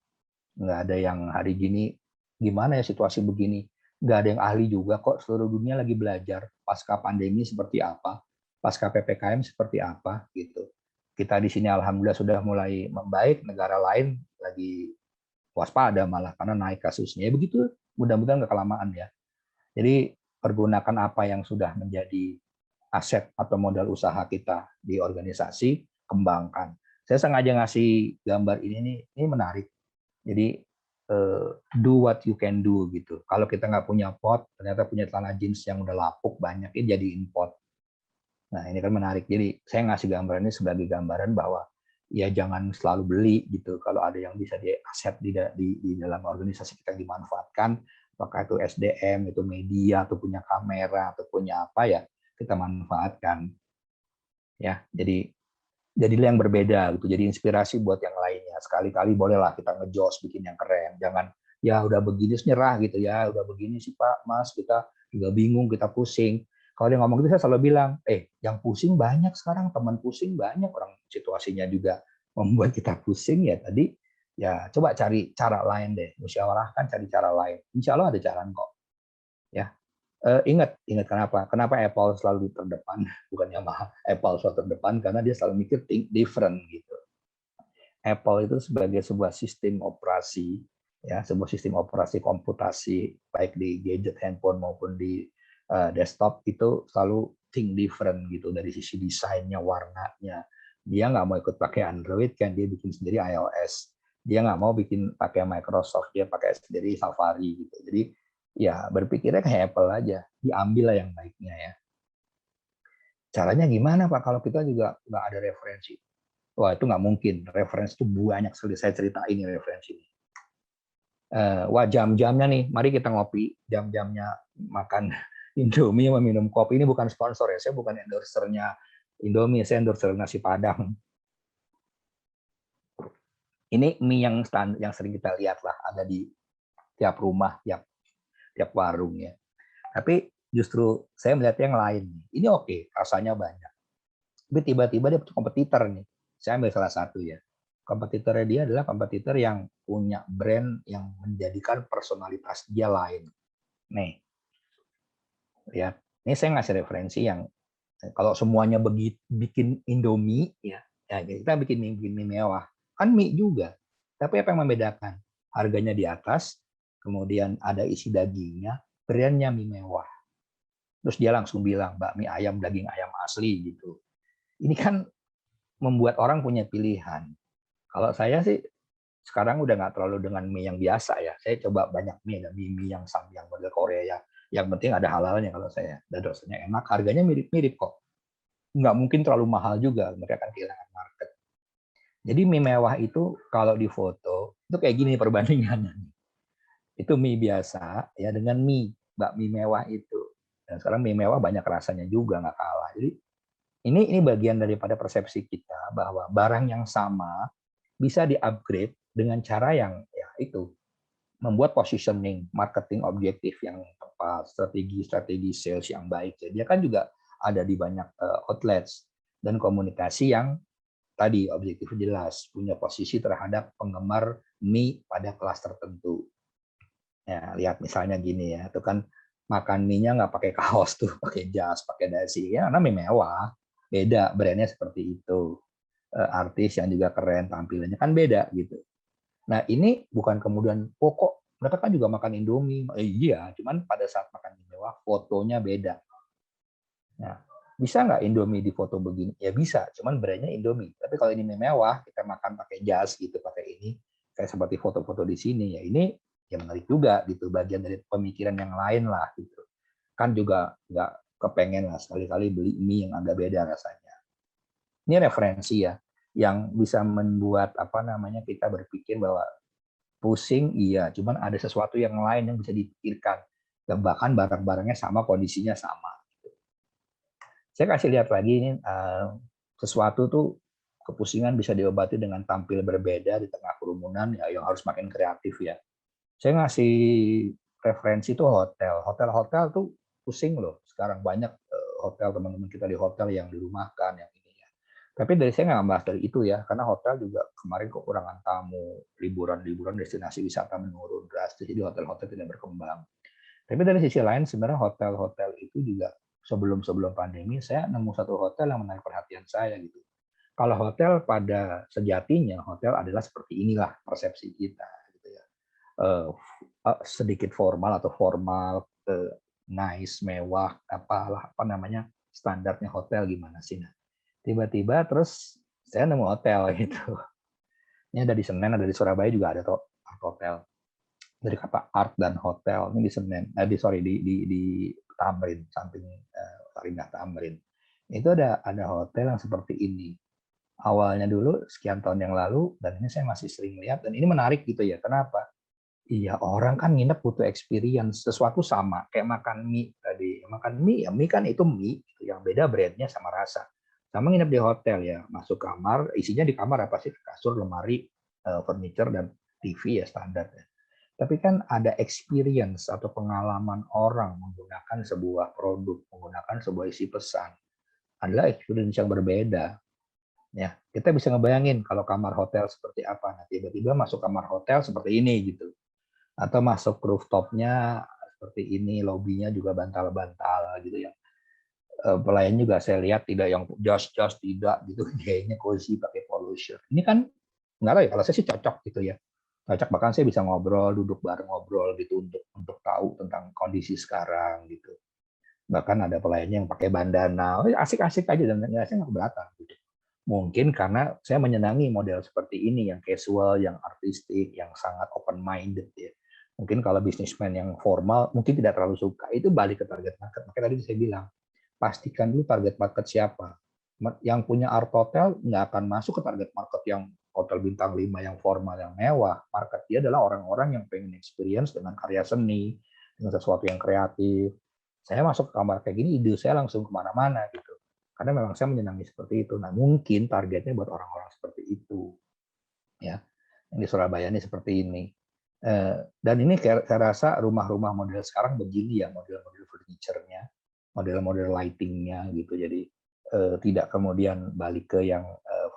Nggak ada yang hari gini gimana ya situasi begini, nggak ada yang ahli juga kok, seluruh dunia lagi belajar pasca pandemi seperti apa, pasca PPKM seperti apa gitu. Kita di sini alhamdulillah sudah mulai membaik, negara lain lagi waspada malah karena naik kasusnya. Ya begitu, mudah-mudahan nggak kelamaan ya. Jadi pergunakan apa yang sudah menjadi aset atau modal usaha kita di organisasi, kembangkan. Saya sengaja ngasih gambar ini menarik. Jadi do what you can do gitu. Kalau kita nggak punya pot, ternyata punya celana jeans yang udah lapuk banyak, ini jadiin pot. Nah ini kan menarik. Jadi saya ngasih gambar ini sebagai gambaran bahwa ya jangan selalu beli gitu. Kalau ada yang bisa di aset di dalam organisasi kita dimanfaatkan, apakah itu SDM, itu media, atau punya kamera, atau punya apa ya, kita manfaatkan. Ya, jadi jadilah yang berbeda gitu, jadi inspirasi buat yang lainnya. Sekali-kali bolehlah kita ngejos bikin yang keren, jangan ya udah begini nyerah gitu ya, udah begini sih Pak, Mas, kita juga bingung, kita pusing. Kalau dia ngomong gitu saya selalu bilang, yang pusing banyak sekarang, teman pusing banyak, orang situasinya juga membuat kita pusing ya tadi, ya coba cari cara lain deh, musyawarahkan cari cara lain. Insya Allah ada jalan kok. Ya, ingat kenapa Apple selalu di terdepan, bukan Yamaha. Apple selalu terdepan karena dia selalu mikir think different gitu. Apple itu sebagai sebuah sistem operasi, ya sebuah sistem operasi komputasi baik di gadget handphone maupun di desktop itu selalu think different gitu, dari sisi desainnya, warnanya. Dia nggak mau ikut pakai Android kan, dia bikin sendiri iOS. Dia nggak mau bikin pakai Microsoft, dia pakai sendiri Safari gitu. Jadi ya berpikirnya kayak Apple aja, diambil lah yang baiknya ya. Caranya gimana Pak kalau kita juga nggak ada referensi? Wah itu nggak mungkin, referensi itu banyak sekali, saya ceritain ini referensi. Wah jam-jamnya nih, mari kita ngopi, jam-jamnya makan Indomie sama minum kopi. Ini bukan sponsor ya, saya bukan endorsernya Indomie, saya endorser nasi Padang. Ini mie yang sering kita lihat lah, ada di tiap rumah, tiap warung ya. Tapi justru saya melihat yang lain. Ini oke, rasanya banyak. Tapi tiba-tiba dia kompetitor nih. Saya ambil salah satu ya. Kompetitornya dia adalah kompetitor yang punya brand yang menjadikan personalitas dia lain. Nih, lihat. Ini saya ngasih referensi yang kalau semuanya bikin Indomie, ya kita bikin mie mewah. Kan mie juga. Tapi apa yang membedakan? Harganya di atas, kemudian ada isi dagingnya, brandnya mie mewah. Terus dia langsung bilang, bakmi ayam, daging ayam asli gitu. Ini kan membuat orang punya pilihan. Kalau saya sih sekarang udah nggak terlalu dengan mie yang biasa ya. Saya coba banyak mie, ada mie yang model Korea ya. Yang penting ada halalnya kalau saya. Dan rasanya enak, harganya mirip-mirip kok. Nggak mungkin terlalu mahal juga, mereka akan kehilangan market. Jadi mie mewah itu kalau difoto, itu kayak gini perbandingannya. Itu mie biasa ya dengan mie, bakmi mewah itu. Dan sekarang mie mewah banyak rasanya juga, nggak kalah. Jadi ini bagian daripada persepsi kita bahwa barang yang sama bisa di-upgrade dengan cara yang ya itu membuat positioning, marketing objektif yang tepat, strategi sales yang baik. Jadi dia kan juga ada di banyak outlets dan komunikasi yang tadi objektif jelas, punya posisi terhadap penggemar mie pada kelas tertentu. Ya, lihat misalnya gini ya, itu kan makan mie-nya nggak pakai kaos tuh, pakai jas, pakai dasi, ya karena mie mewah, beda brandnya seperti itu. Artis yang juga keren tampilannya kan beda gitu. Nah ini bukan kemudian kok mereka kan juga makan Indomie, iya, cuman pada saat makan mie mewah fotonya beda. Nah bisa nggak Indomie di foto begini? Ya bisa, cuman brandnya Indomie. Tapi kalau ini mie mewah, kita makan pakai jas gitu, pakai ini, kayak seperti foto-foto di sini, ya ini ya menarik juga gitu, bagian dari pemikiran yang lain lah gitu. Kan juga nggak kepengen lah sekali-kali beli mie yang agak beda rasanya. Ini referensi ya, yang bisa membuat apa namanya kita berpikir bahwa pusing iya, cuman ada sesuatu yang lain yang bisa dipikirkan. Dan bahkan barang-barangnya sama, kondisinya sama. Saya kasih lihat lagi ini sesuatu tuh kepusingan bisa diobati dengan tampil berbeda di tengah kerumunan ya yang harus makin kreatif ya. Saya ngasih referensi tuh hotel. Hotel-hotel tuh pusing loh. Sekarang banyak hotel teman-teman kita di hotel yang dirumahkan yang ini ya. Tapi dari saya nggak bahas dari itu ya, karena hotel juga kemarin kekurangan tamu, liburan destinasi wisata menurun drastis, jadi hotel-hotel tidak berkembang. Tapi dari sisi lain sebenarnya hotel-hotel itu juga sebelum pandemi saya nemu satu hotel yang menarik perhatian saya gitu. Kalau hotel pada sejatinya hotel adalah seperti inilah persepsi kita gitu ya. Sedikit formal atau formal, nice, mewah, apa namanya standarnya hotel gimana sih? Nah, tiba-tiba terus saya nemu hotel gitu. Ini ada di Senen, ada di Surabaya juga ada hotel. Dari kata art dan hotel ini di Senen, di Tamrin, samping Sarinah Tamrin. Itu ada hotel yang seperti ini. Awalnya dulu sekian tahun yang lalu dan ini saya masih sering lihat dan ini menarik gitu ya. Kenapa? Iya, orang kan nginep butuh experience, sesuatu sama kayak makan mie tadi. Makan mie ya mie kan itu mie, yang beda brandnya sama rasa. Sama nginep di hotel ya, masuk kamar, isinya di kamar apa sih? Kasur, lemari, furniture dan TV ya standar ya. Tapi kan ada experience atau pengalaman orang menggunakan sebuah produk, menggunakan sebuah isi pesan. Adalah experience yang berbeda. Ya, kita bisa ngebayangin kalau kamar hotel seperti apa. Nah, tiba-tiba masuk kamar hotel seperti ini gitu. Atau masuk rooftop-nya seperti ini, lobbynya juga bantal-bantal gitu ya. Pelayan juga saya lihat tidak yang jas-jas, tidak gitu, kayaknya cozy pakai polo shirt. Ini kan nggak tahu ya, kalau saya sih cocok gitu ya. Cocok, bahkan saya bisa ngobrol, duduk bareng ngobrol gitu untuk tahu tentang kondisi sekarang gitu. Bahkan ada pelayannya yang pakai bandana, asik-asik aja dan saya nggak keberatan gitu. Mungkin karena saya menyenangi model seperti ini yang casual, yang artistik, yang sangat open minded ya. Mungkin kalau bisnismen yang formal mungkin tidak terlalu suka. Itu balik ke target market. Makanya tadi saya bilang, pastikan dulu target market siapa. Yang punya art hotel nggak akan masuk ke target market yang hotel bintang 5 yang formal, yang mewah. Market dia adalah orang-orang yang pengen experience dengan karya seni, dengan sesuatu yang kreatif. Saya masuk ke kamar kayak gini, ide saya langsung kemana-mana gitu. Karena memang saya menyenangi seperti itu. Nah, mungkin targetnya buat orang-orang seperti itu. Ya, yang di Surabaya ini seperti ini. Dan ini saya rasa rumah-rumah model sekarang begini ya, model-model furniture-nya, model-model lighting-nya gitu. Jadi tidak kemudian balik ke yang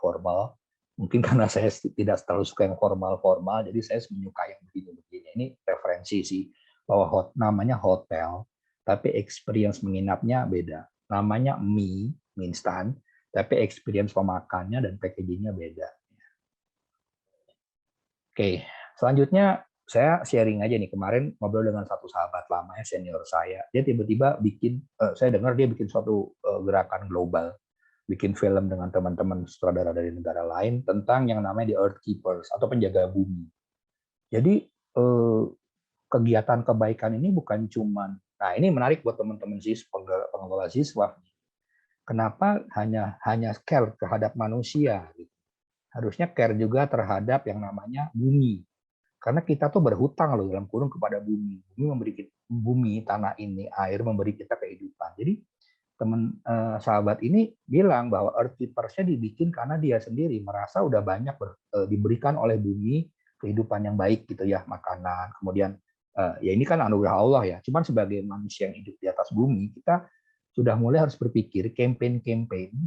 formal. Mungkin karena saya tidak terlalu suka yang formal-formal, jadi saya menyukai yang begini-begini. Ini referensi sih, bahwa namanya hotel, tapi experience menginapnya beda. Namanya mie instan, tapi experience pemakannya dan packagingnya beda. Oke, selanjutnya saya sharing aja nih, kemarin ngobrol dengan satu sahabat lama ya, senior saya. Dia tiba-tiba bikin, saya dengar dia bikin suatu gerakan global, bikin film dengan teman-teman sutradara dari negara lain tentang yang namanya The Earth Keepers atau penjaga bumi. Jadi kegiatan kebaikan ini bukan cuma Nah, ini menarik buat teman-teman siswa, pengelola siswa. Kenapa hanya care terhadap manusia? Harusnya care juga terhadap yang namanya bumi. Karena kita tuh berhutang loh dalam kurung kepada bumi. Bumi, tanah ini, air memberi kita kehidupan. Jadi sahabat ini bilang bahwa Earth Keepers-nya dibikin karena dia sendiri merasa udah banyak diberikan oleh bumi kehidupan yang baik gitu ya, makanan, kemudian ya ini kan anugerah Allah ya. Cuman sebagai manusia yang hidup di atas bumi, kita sudah mulai harus berpikir campaign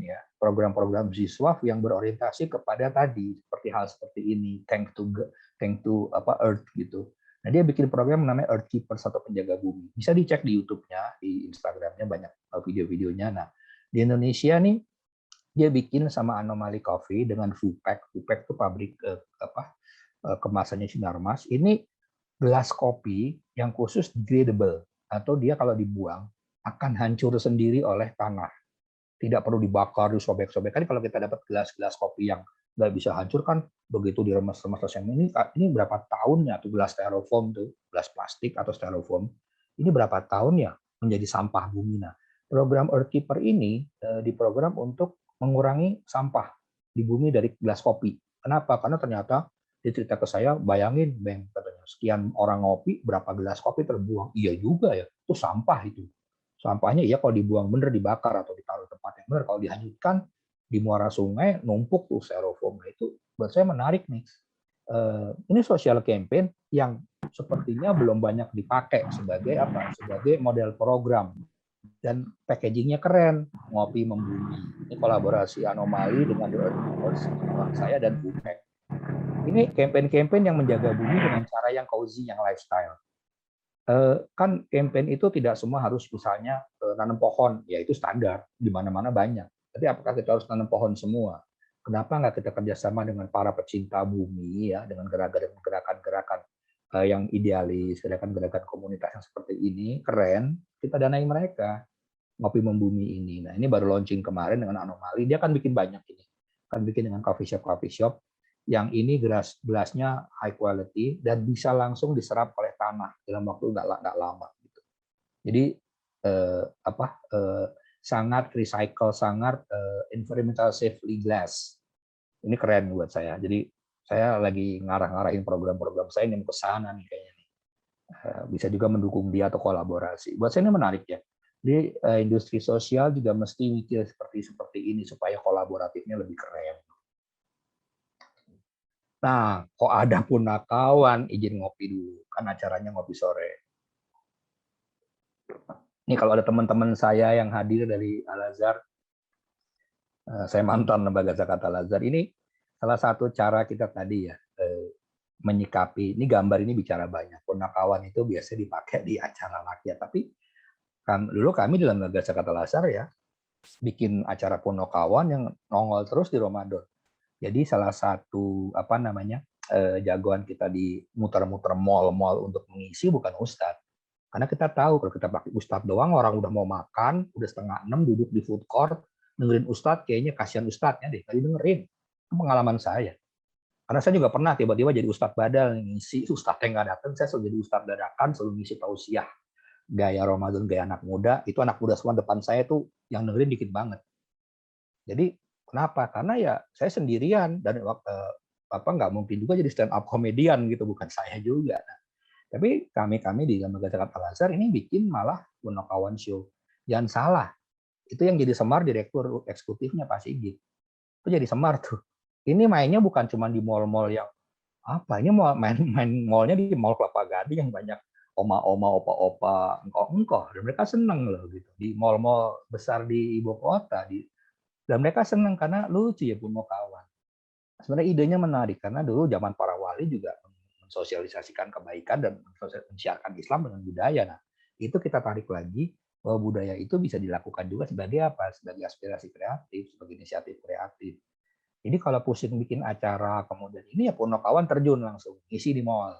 ya, program-program siswa yang berorientasi kepada tadi seperti hal seperti ini, thank to Earth gitu. Nah, dia bikin program namanya Earth Keepers atau penjaga bumi. Bisa dicek di YouTube-nya, di Instagram-nya banyak video-videonya. Nah, di Indonesia nih dia bikin sama Anomaly Coffee dengan Vupack. Vupack itu pabrik kemasannya Sinarmas. Ini gelas kopi yang khusus degradable atau dia kalau dibuang akan hancur sendiri oleh tanah. Tidak perlu dibakar, disobek-sobek. Kan kalau kita dapat gelas-gelas kopi yang nggak bisa hancur kan begitu diremes-remes yang ini berapa tahun ya tuh gelas styrofoam tuh, gelas plastik atau styrofoam. Ini berapa tahun ya menjadi sampah bumi. Nah, program Earthkeeper ini diprogram untuk mengurangi sampah di bumi dari gelas kopi. Kenapa? Karena ternyata dia cerita ke saya, bayangin Bang, katanya sekian orang ngopi, berapa gelas kopi terbuang. Iya juga ya, itu sampah itu. Sampahnya ya kalau dibuang bener dibakar atau ditaruh tempat yang benar, kalau dihanyutkan di muara sungai numpuk tuh styrofoam. Itu buat saya menarik nih. Ini social campaign yang sepertinya belum banyak dipakai sebagai sebagai model program, dan packagingnya keren, ngopi membumi. Ini kolaborasi Anomaly dengan The Earth Keepers, saya dan Vupack. Ini campaign-campaign yang menjaga bumi dengan cara yang cozy, yang lifestyle. Kan campaign itu tidak semua harus misalnya nanam pohon, ya itu standar, di mana-mana banyak. Tapi apakah kita harus nanam pohon semua? Kenapa nggak kita kerjasama dengan para pecinta bumi ya, dengan gerakan-gerakan yang idealis, gerakan-gerakan komunitas yang seperti ini, keren, kita danai mereka, ngopi membumi ini. Nah, ini baru launching kemarin dengan Anomaly, dia kan bikin banyak ini. Kan bikin dengan coffee shop, yang ini gelasnya high quality dan bisa langsung diserap oleh tanah dalam waktu nggak lama gitu. Jadi sangat recycle, sangat environmental safely glass. Ini keren buat saya. Jadi saya lagi ngarah-ngarahin program-program saya ini ke sana nih kayaknya nih. Bisa juga mendukung dia atau kolaborasi. Buat saya ini menarik ya. Di industri sosial juga mesti mikir seperti ini supaya kolaboratifnya lebih keren. Nah, kok ada punakawan, izin ngopi dulu. Kan acaranya ngopi sore. Ini kalau ada teman-teman saya yang hadir dari Al-Azhar, saya mantan lembaga zakat Al-Azhar, ini salah satu cara kita tadi ya, menyikapi, ini gambar ini bicara banyak. Punakawan itu biasanya dipakai di acara rakyat, tapi kan dulu kami di lembaga zakat Al-Azhar ya, bikin acara punakawan yang nongol terus di Ramadan. Jadi salah satu jagoan kita di muter-muter mall-mall untuk mengisi bukan ustadz. Karena kita tahu kalau kita pakai ustadz doang, orang udah mau makan, udah 5:30 duduk di food court, dengerin ustadz, kayaknya kasihan ustadznya deh, tadi dengerin. Itu pengalaman saya. Karena saya juga pernah tiba-tiba jadi ustadz badal, ngisi, ustadz yang nggak datang, saya selalu jadi ustadz dadakan, selalu ngisi tausiah. Gaya Ramadan, gaya anak muda, itu anak muda semua depan saya tuh yang dengerin dikit banget. Jadi kenapa? Karena ya saya sendirian dan nggak mungkin juga jadi stand up komedian gitu, bukan saya juga. Nah, tapi kami di lembaga zakat Al-Azhar ini bikin malah punakawan show. Jangan salah, itu yang jadi Semar direktur eksekutifnya Pak Sigit. Itu jadi Semar tuh. Ini mainnya bukan cuma di mall-mall yang ini main mallnya di mall Kelapa Gading yang banyak oma-oma, opa-opa, engkau-engkau. Dan mereka seneng loh gitu. Di mall-mall besar di ibu kota, dan mereka senang karena lucu ya punakawan. Sebenarnya idenya menarik karena dulu zaman para wali juga mensosialisasikan kebaikan dan mensiarkan Islam dengan budaya. Nah, itu kita tarik lagi bahwa budaya itu bisa dilakukan juga sebagai apa? Sebagai aspirasi kreatif, sebagai inisiatif kreatif. Jadi kalau pusing bikin acara kemudian ini ya punakawan terjun langsung isi di mall.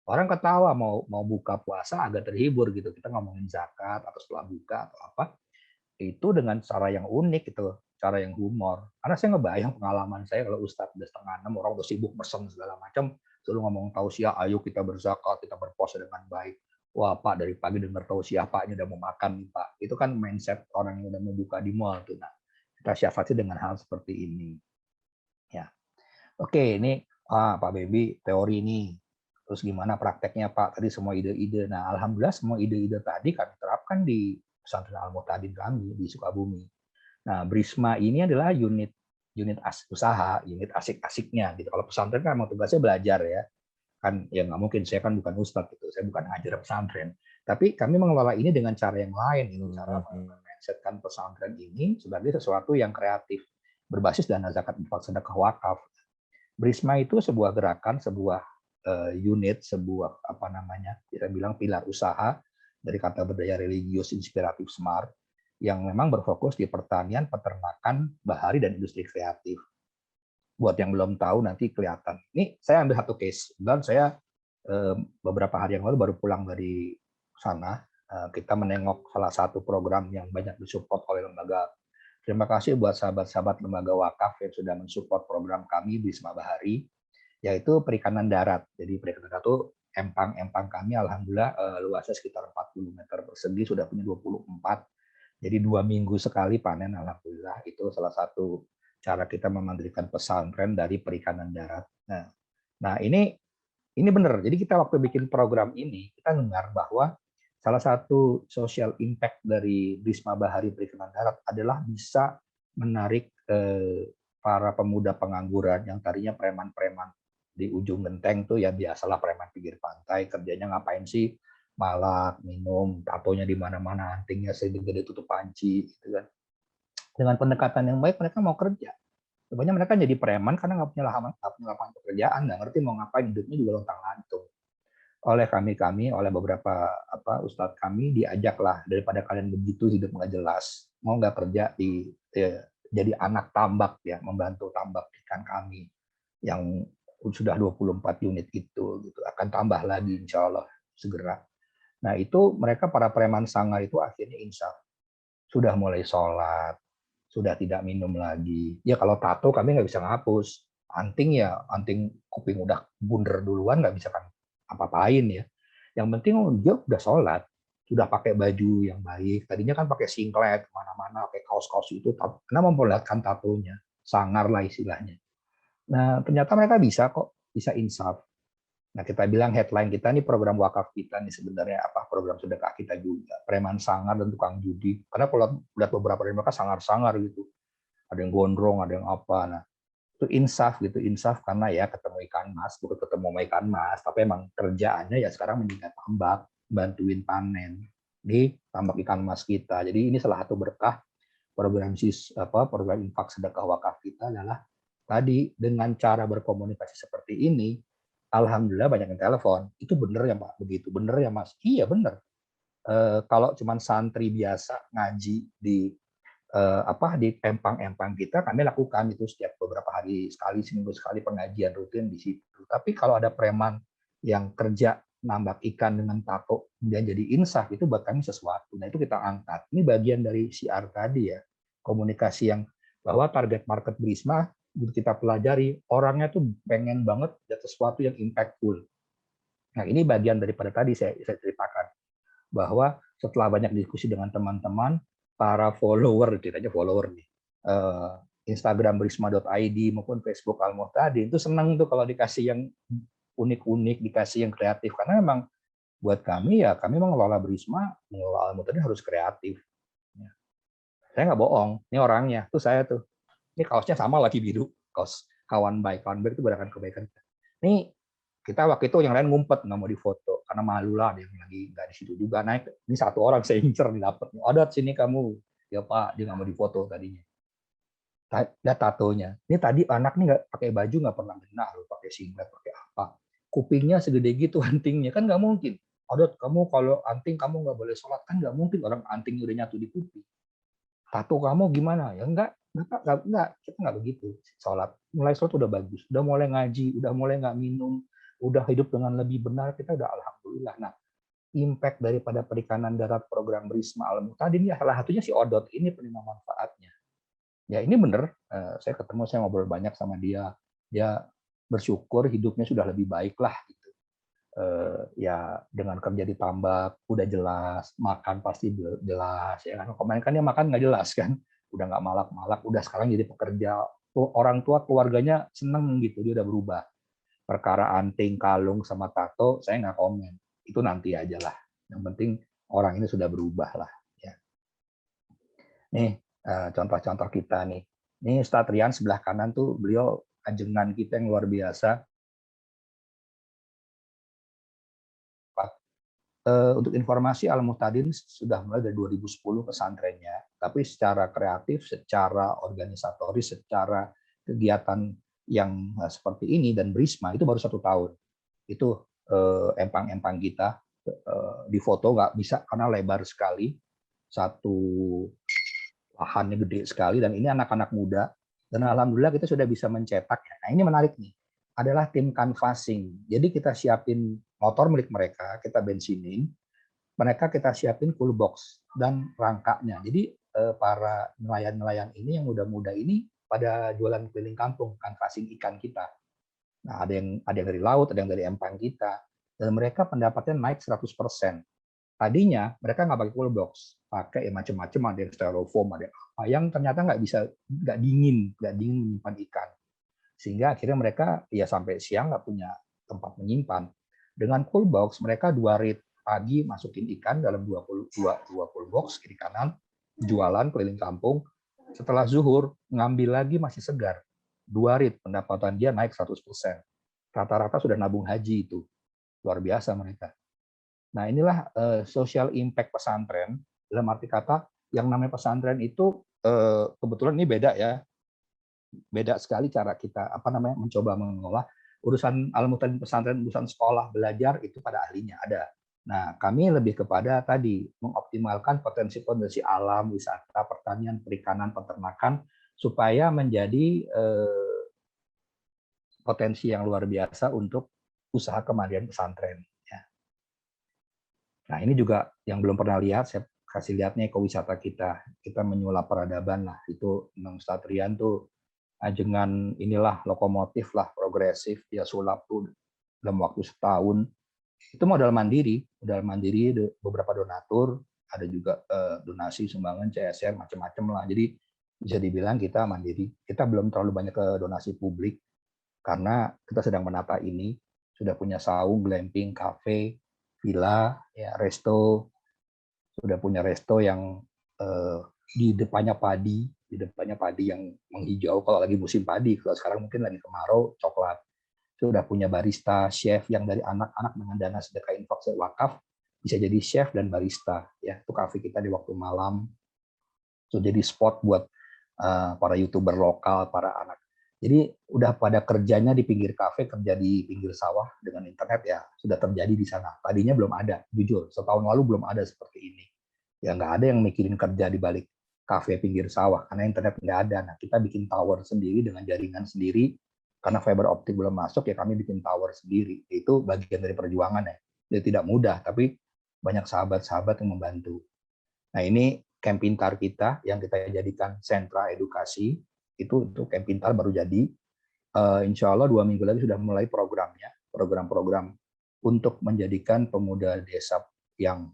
Orang ketawa mau buka puasa agak terhibur gitu. Kita ngomongin zakat atau setelah buka atau apa. Itu dengan cara yang unik gitu, cara yang humor. Karena saya ngebayang pengalaman saya kalau Ustadz udah 5:30 orang udah sibuk mesen segala macam, selalu ngomong tausiah, ayo kita berzakat, kita berpuasa dengan baik. Wah Pak, dari pagi dengar tahu siapanya udah mau makan nih Pak. Itu kan mindset orang yang udah mau buka di mall tuh. Nah, kita siasati dengan hal seperti ini. Ya, oke, ini Pak Bebi teori ini. Terus gimana prakteknya Pak? Tadi semua ide-ide. Nah, alhamdulillah semua ide-ide tadi kami terapkan di pesantren Al-Muhtadin kami di Sukabumi. Nah, Brisma ini adalah unit usaha, unit asik-asiknya gitu. Kalau pesantren kan memang tugasnya belajar ya. Kan ya nggak mungkin, saya kan bukan ustadz gitu, saya bukan ngajar pesantren. Tapi kami mengelola ini dengan cara yang lain, ini cara mindsetkan pesantren ini sebagai sesuatu yang kreatif, berbasis dana zakat infak sedekah wakaf. Brisma itu sebuah gerakan, sebuah unit, sebuah apa namanya, kita bilang pilar usaha dari kata berdaya religius, inspiratif, smart, yang memang berfokus di pertanian, peternakan, bahari, dan industri kreatif. Buat yang belum tahu nanti kelihatan. Ini saya ambil satu case. Dan saya beberapa hari yang lalu baru pulang dari sana. Kita menengok salah satu program yang banyak disupport oleh lembaga. Terima kasih buat sahabat-sahabat lembaga wakaf yang sudah mensupport program kami di Wisma Bahari, yaitu perikanan darat. Jadi perikanan darat itu empang-empang kami, alhamdulillah luasnya sekitar 40 meter persegi, sudah punya 24. Jadi 2 minggu sekali panen, alhamdulillah. Itu salah satu cara kita memandirikan pesantren dari perikanan darat. Nah ini benar. Jadi kita waktu bikin program ini, kita dengar bahwa salah satu social impact dari Wisma Bahari Perikanan Darat adalah bisa menarik para pemuda pengangguran yang tadinya preman-preman di ujung genteng tuh ya biasalah preman pinggir pantai, kerjanya ngapain sih? Malak, minum, tatonya di mana-mana, antingnya segede tutup panci, gitu kan. Dengan pendekatan yang baik mereka mau kerja. Sebenarnya mereka jadi preman karena nggak punya lapangan pekerjaan, nggak ngerti mau ngapain, hidupnya juga lontang-lantung. Oleh oleh beberapa ustadz kami diajaklah, daripada kalian begitu hidup nggak jelas, mau nggak kerja jadi anak tambak ya, membantu tambak ikan kami yang sudah 24 unit itu gitu, akan tambah lagi insya Allah segera. Nah itu mereka para preman sangar itu akhirnya insaf, sudah mulai sholat, sudah tidak minum lagi. Ya kalau tato kami nggak bisa ngapus, anting ya anting kuping udah bunder duluan nggak bisa kan apa-apain ya. Yang penting dia udah sholat, sudah pakai baju yang baik. Tadinya kan pakai singlet kemana-mana, pakai kaos-kaos itu, karena memperlihatkan tatonya, sangar lah istilahnya. Nah ternyata mereka bisa kok, bisa insaf. Nah, kita bilang headline kita nih program wakaf kita nih sebenarnya apa program sedekah kita juga. Preman sangar dan tukang judi. Karena kalau lihat beberapa dari mereka sangar-sangar gitu. Ada yang gondrong, ada yang apa. Nah, itu insaf gitu, insaf karena ya ketemu ikan mas, bukan ketemu sama ikan mas, tapi emang kerjaannya ya sekarang meningkat tambak, bantuin panen di tambak ikan mas kita. Jadi ini salah satu berkah program infak sedekah wakaf kita adalah tadi dengan cara berkomunikasi seperti ini. Alhamdulillah banyak yang telepon. Itu bener ya Pak? Begitu bener ya Mas? Iya bener. Kalau cuman santri biasa ngaji di di empang-empang kita, kami lakukan itu setiap beberapa hari sekali, seminggu sekali pengajian rutin di situ. Tapi kalau ada preman yang kerja nambak ikan dengan tato kemudian jadi insaf, itu buat kami sesuatu. Nah itu kita angkat. Ini bagian dari siar tadi ya, komunikasi yang bahwa target market Brisma kita pelajari, orangnya tuh pengen banget ada sesuatu yang impactful. Nah ini bagian daripada tadi saya ceritakan, bahwa setelah banyak diskusi dengan teman-teman, para follower, ceritanya follower nih, Instagram brisma.id maupun Facebook Al-Muhtadin, itu senang tuh kalau dikasih yang unik-unik, dikasih yang kreatif, karena memang buat kami ya, kami mengelola Brisma, mengelola Al-Muhtadin harus kreatif. Saya nggak bohong, ini orangnya, tuh saya tuh. Ini kaosnya sama lagi biru, kaos kawan baik itu gerakan kebaikan. Ini kita waktu itu yang lain ngumpet nggak mau difoto karena malu lah, ada yang lagi nggak di situ juga. Naik ini satu orang saya incer didapat, ada sini kamu ya Pak, dia nggak mau difoto tadinya. Lihat tatonya, ini tadi anak nih nggak pakai baju, nggak pernah benar, pakai singlet, pakai apa, kupingnya segede gitu antingnya, kan nggak mungkin. Odot, kamu kalau anting kamu nggak boleh sholat, kan nggak mungkin orang antingnya udah nyatu di kuping. Tato kamu gimana? Ya enggak, kita nggak begitu. Sholat, mulai sholat udah bagus, udah mulai ngaji, udah mulai nggak minum, udah hidup dengan lebih benar, kita udah alhamdulillah. Nah, impact daripada perikanan darat program Brisma Al-Muhtadin ya salah satunya si Odot ini penerima manfaatnya. Ya ini bener, saya ketemu, saya ngobrol banyak sama dia bersyukur hidupnya sudah lebih baik lah gitu. Ya dengan kerja di tambak udah jelas, makan pasti jelas ya kan. Kemarin kan dia makan nggak jelas kan, udah nggak malak-malak, udah sekarang jadi pekerja, orang tua keluarganya seneng gitu, dia udah berubah. Perkara anting, kalung sama tato saya nggak komen, itu nanti aja lah, yang penting orang ini sudah berubah lah ya. Nih contoh-contoh kita nih, ini Ustadz Rian sebelah kanan tuh, beliau ajengan kita yang luar biasa. Untuk informasi, Al-Muhtadin sudah mulai dari 2010 pesantrennya, tapi secara kreatif, secara organisatoris, secara kegiatan yang seperti ini dan Brisma itu baru 1 tahun. Itu empang-empang kita di foto nggak bisa karena lebar sekali, satu lahannya gede sekali, dan ini anak-anak muda, dan alhamdulillah kita sudah bisa mencetak. Nah ini menarik nih, adalah tim canvassing. Jadi kita siapin motor milik mereka, kita bensinin, mereka kita siapin cool box dan rangkanya. Jadi para nelayan-nelayan ini yang muda-muda ini pada jualan keliling kampung, canvassing ikan kita. Nah, ada yang dari laut, ada yang dari empang kita, dan mereka pendapatnya naik 100%. Tadinya mereka nggak pakai cool box, pakai ya macam-macam, ada yang styrofoam, ada apa yang ternyata nggak dingin menyimpan ikan. Sehingga akhirnya mereka ya sampai siang nggak punya tempat menyimpan. Dengan cool box mereka 2 rit pagi masukin ikan dalam 22 cool box kiri kanan, jualan keliling kampung. Setelah zuhur ngambil lagi masih segar. 2 rit, pendapatan dia naik 100%. Rata-rata sudah nabung haji itu. Luar biasa mereka. Nah, inilah social impact pesantren, dalam arti kata yang namanya pesantren itu kebetulan ini beda ya. Beda sekali cara kita mencoba mengolah urusan Al-Muhtadin pesantren, urusan sekolah, belajar itu pada ahlinya ada. Nah, kami lebih kepada tadi mengoptimalkan potensi-potensi alam, wisata, pertanian, perikanan, peternakan supaya menjadi potensi yang luar biasa untuk usaha kemandirian pesantren. Ya. Nah, ini juga yang belum pernah lihat, saya kasih lihatnya ekowisata kita. Kita menyulap peradaban lah. Itu Ustadz Rian tuh ajengan inilah lokomotif lah, progresif, dia sulap tuh dalam waktu setahun. Itu modal mandiri beberapa donatur, ada juga donasi sumbangan CSR macam-macam lah. Jadi bisa dibilang kita mandiri. Kita belum terlalu banyak ke donasi publik karena kita sedang menata ini, sudah punya saung, glamping, cafe, villa, ya, resto, sudah punya resto yang di depannya padi yang menghijau kalau lagi musim padi. Kalau sekarang mungkin lagi kemarau, coklat. Sudah punya barista, chef yang dari anak-anak dengan dana sedekah infak wakaf bisa jadi chef dan barista. Ya, itu kafe kita di waktu malam. Itu jadi spot buat para YouTuber lokal, para anak. Jadi udah pada kerjanya di pinggir kafe, kerja di pinggir sawah dengan internet ya sudah terjadi di sana. Tadinya belum ada, jujur. Setahun lalu belum ada seperti ini. Ya nggak ada yang mikirin kerja di balik kafe pinggir sawah karena internet nggak ada. Nah kita bikin tower sendiri dengan jaringan sendiri karena fiber optik belum masuk ya kami bikin tower sendiri. Itu bagian dari perjuangan ya. Jadi tidak mudah tapi banyak sahabat-sahabat yang membantu. Nah ini Camp Pintar kita yang kita jadikan sentra edukasi. Itu untuk Camp Pintar baru jadi. Insya Allah 2 minggu lagi sudah mulai programnya, program-program untuk menjadikan pemuda desa yang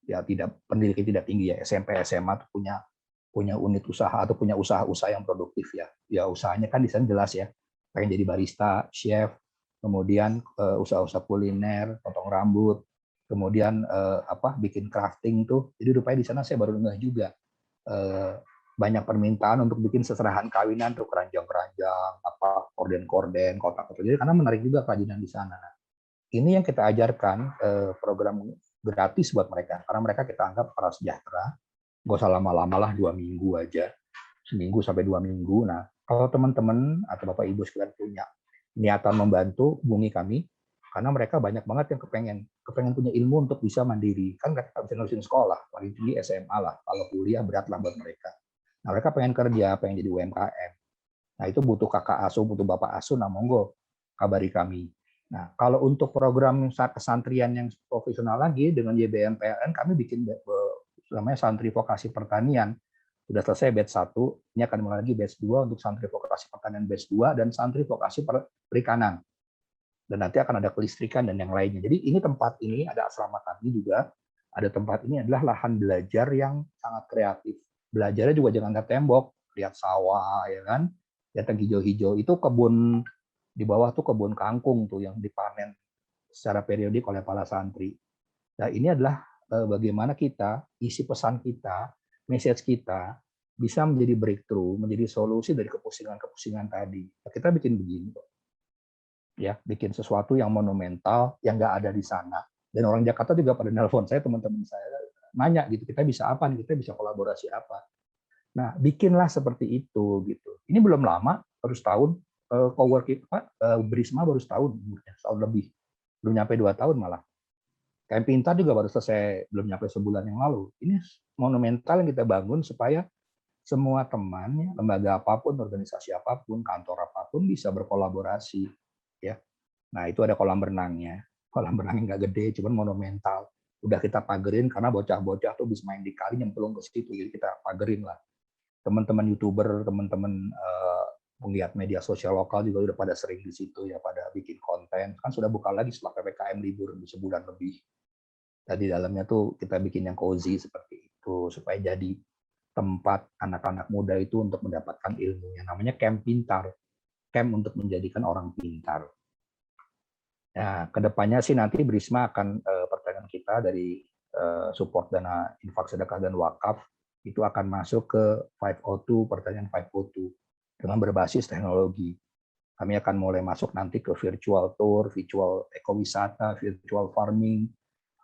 ya pendidikan tidak tinggi ya, SMP, SMA punya unit usaha atau punya usaha-usaha yang produktif ya. Ya usahanya kan di sana jelas ya. Pengen jadi barista, chef, kemudian usaha-usaha kuliner, potong rambut, kemudian bikin crafting tuh. Jadi rupanya di sana saya baru dengar juga banyak permintaan untuk bikin seserahan kawinan tuh, keranjang-keranjang, korden-korden, kotak-kotak. Jadi karena menarik juga kerajinan di sana. Ini yang kita ajarkan program gratis buat mereka karena mereka kita anggap prasejahtera. Gak usah lama-lama lah, 2 minggu aja, seminggu sampai 2 minggu. Nah, kalau teman-teman atau Bapak Ibu sekalian punya niatan membantu, hubungi kami karena mereka banyak banget yang kepengen punya ilmu untuk bisa mandiri. Kan mereka bisa nulisin sekolah, paling tinggi SMA lah. Kalau kuliah berat lah buat mereka. Nah, mereka pengen kerja, pengen jadi UMKM. Nah, itu butuh kakak asuh, butuh bapak asuh, nah monggo kabari kami. Nah, kalau untuk program kesantrian yang profesional lagi dengan YBM PLN, kami bikin namanya Santri Vokasi Pertanian. Sudah selesai batch 1, ini akan mulai lagi batch 2 untuk Santri Vokasi Pertanian batch 2 dan Santri Vokasi Perikanan. dan nanti akan ada kelistrikan dan yang lainnya. Jadi ini tempat ini ada asrama kami juga, ada tempat ini adalah lahan belajar yang sangat kreatif. Belajarnya juga jangan lihat tembok, lihat sawah ya kan, lihat yang hijau-hijau. Itu kebun di bawah tuh kebun kangkung tuh yang dipanen secara periodik oleh para santri. Nah, ini adalah bagaimana kita isi pesan kita, message kita bisa menjadi breakthrough, menjadi solusi dari kepusingan-kepusingan tadi. Nah, kita bikin begini, ya, bikin sesuatu yang monumental yang nggak ada di sana. Dan orang Jakarta juga pada nelpon saya, teman-teman saya nanya gitu, kita bisa apa nih, kita bisa kolaborasi apa. Nah, bikinlah seperti itu gitu. Ini belum lama, baru setahun. Coworking Brisma baru setahun, setahun lebih, belum nyampe 2 tahun malah. Camp Pintar juga baru selesai, belum nyampe sebulan yang lalu. Ini monumental yang kita bangun supaya semua teman, lembaga apapun, organisasi apapun, kantor apapun bisa berkolaborasi. Ya, nah itu ada kolam renangnya. Kolam renangnya nggak gede, cuman monumental. Udah kita pagerin karena bocah-bocah tuh bisa main di kali nyemplung ke situ, jadi kita pagerin lah. Teman-teman YouTuber, teman-teman penggiat media sosial lokal juga udah pada sering di situ ya, pada bikin konten. Kan sudah buka lagi setelah PPKM libur di sebulan lebih. Tadi dalamnya tuh kita bikin yang cozy seperti itu supaya jadi tempat anak-anak muda itu untuk mendapatkan ilmu yang namanya Camp Pintar. Camp untuk menjadikan orang pintar. Nah, kedepannya sih nanti Brisma akan pertanyaan kita dari support dana infak sedekah dan wakaf itu akan masuk ke 502, pertanyaan 502 dengan berbasis teknologi. Kami akan mulai masuk nanti ke virtual tour, virtual ekowisata, virtual farming,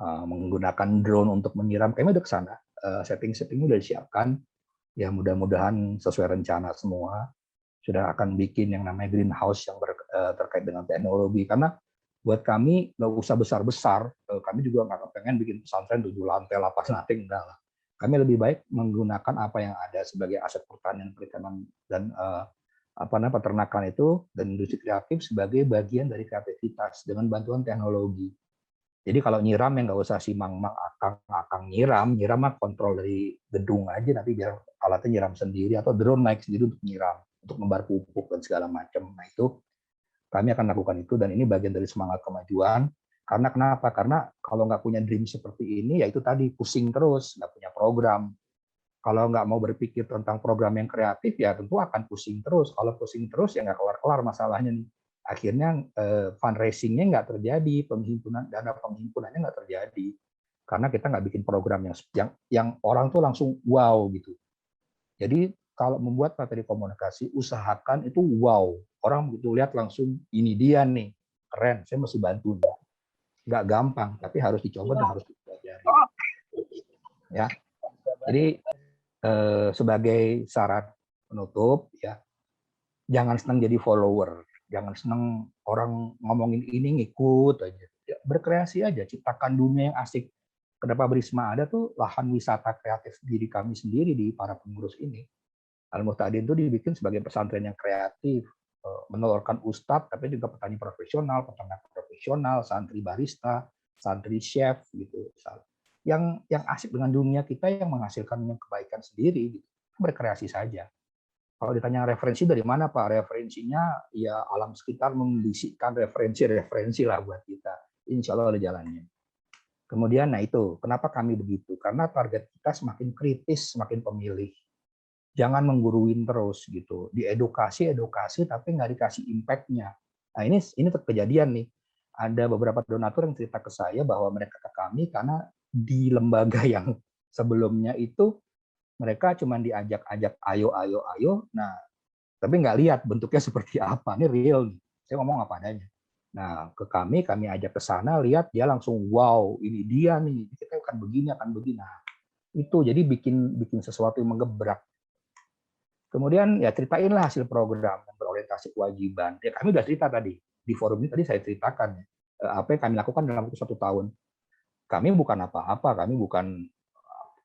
menggunakan drone untuk menyiram. Kami udah ke sana, setting-settingnya udah disiapkan. Ya mudah-mudahan sesuai rencana semua. Sudah akan bikin yang namanya greenhouse yang terkait dengan teknologi. Karena buat kami nggak usah besar-besar, kami juga nggak pengen bikin pesantren 7 lantai lapas nanti, enggak lah. Kami lebih baik menggunakan apa yang ada sebagai aset pertanian, perikanan, dan peternakan itu, dan industri kreatif sebagai bagian dari kreativitas dengan bantuan teknologi. Jadi kalau nyiram yang nggak usah si mang-mang akang nyiram mah kontrol dari gedung aja, nanti biar alatnya nyiram sendiri, atau drone naik sendiri untuk nyiram, untuk membar pupuk dan segala macam. Nah itu kami akan lakukan itu, dan ini bagian dari semangat kemajuan. Karena kenapa? Karena kalau nggak punya dream seperti ini, ya itu tadi, pusing terus, nggak punya program. Kalau nggak mau berpikir tentang program yang kreatif, ya tentu akan pusing terus. Kalau pusing terus, ya nggak kelar-kelar masalahnya nih. Akhirnya fundraising-nya nggak terjadi, dana penghimpunannya nggak terjadi. Karena kita nggak bikin program yang orang tuh langsung wow gitu. Jadi kalau membuat materi komunikasi, usahakan itu wow. Orang begitu lihat langsung, ini dia nih, keren, saya mesti bantu. Nggak gampang, tapi harus dicoba dan harus dipelajari. Ya, jadi sebagai syarat penutup, ya, jangan senang jadi follower, jangan senang orang ngomongin ini ngikut aja. Ya, berkreasi aja, ciptakan dunia yang asik. Kenapa Brisma ada tuh lahan wisata kreatif diri kami sendiri di para pengurus ini. Al-Muhtadin itu dibikin sebagai pesantren yang kreatif, menelurkan ustadz, tapi juga petani profesional, peternak profesional, santri barista, santri chef, gitu. Yang asik dengan dunia kita, yang menghasilkan kebaikan sendiri, gitu. Berkreasi saja. Kalau ditanya referensi dari mana Pak? Referensinya ya alam sekitar membisikkan referensi lah buat kita. Insya Allah ada jalannya. Kemudian, nah itu, kenapa kami begitu? Karena target kita semakin kritis, semakin pemilih. Jangan mengguruin terus gitu, diedukasi tapi nggak dikasih impact-nya. Nah ini kejadian nih, ada beberapa donatur yang cerita ke saya bahwa mereka ke kami karena di lembaga yang sebelumnya itu mereka cuma diajak-ajak ayo, nah tapi nggak lihat bentuknya seperti apa. Ini real nih, saya ngomong apa adanya. Nah ke kami ajak ke sana, lihat dia langsung wow, ini dia nih, kita akan begini. Nah itu jadi bikin sesuatu yang menggebrak. Kemudian ya ceritainlah hasil program yang berorientasi kewajiban. Ya kami sudah cerita tadi di forum ini, tadi saya ceritakan apa yang kami lakukan dalam waktu 1 tahun. Kami bukan apa-apa, kami bukan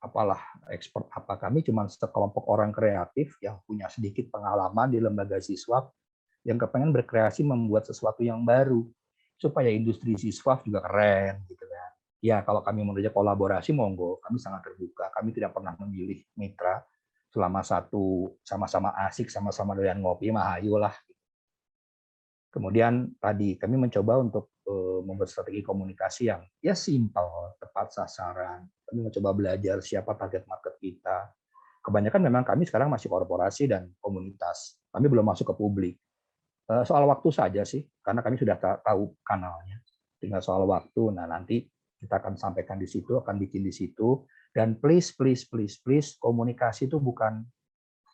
apalah expert apa, kami cuma sekelompok orang kreatif yang punya sedikit pengalaman di lembaga siswa yang kepengen berkreasi membuat sesuatu yang baru supaya industri siswa juga keren gitu kan. Ya kalau kami mau diajak kolaborasi monggo, kami sangat terbuka. Kami tidak pernah memilih mitra. Selama satu sama-sama asik, sama-sama doyan ngopi, mah ayolah. Kemudian tadi kami mencoba untuk membuat strategi komunikasi yang ya simpel, tepat sasaran. Kami mencoba belajar siapa target market kita. Kebanyakan memang kami sekarang masih korporasi dan komunitas. Kami belum masuk ke publik. Soal waktu saja sih, karena kami sudah tahu kanalnya. Tinggal soal waktu. Nah, nanti kita akan sampaikan di situ, akan bikin di situ. Dan please, komunikasi itu bukan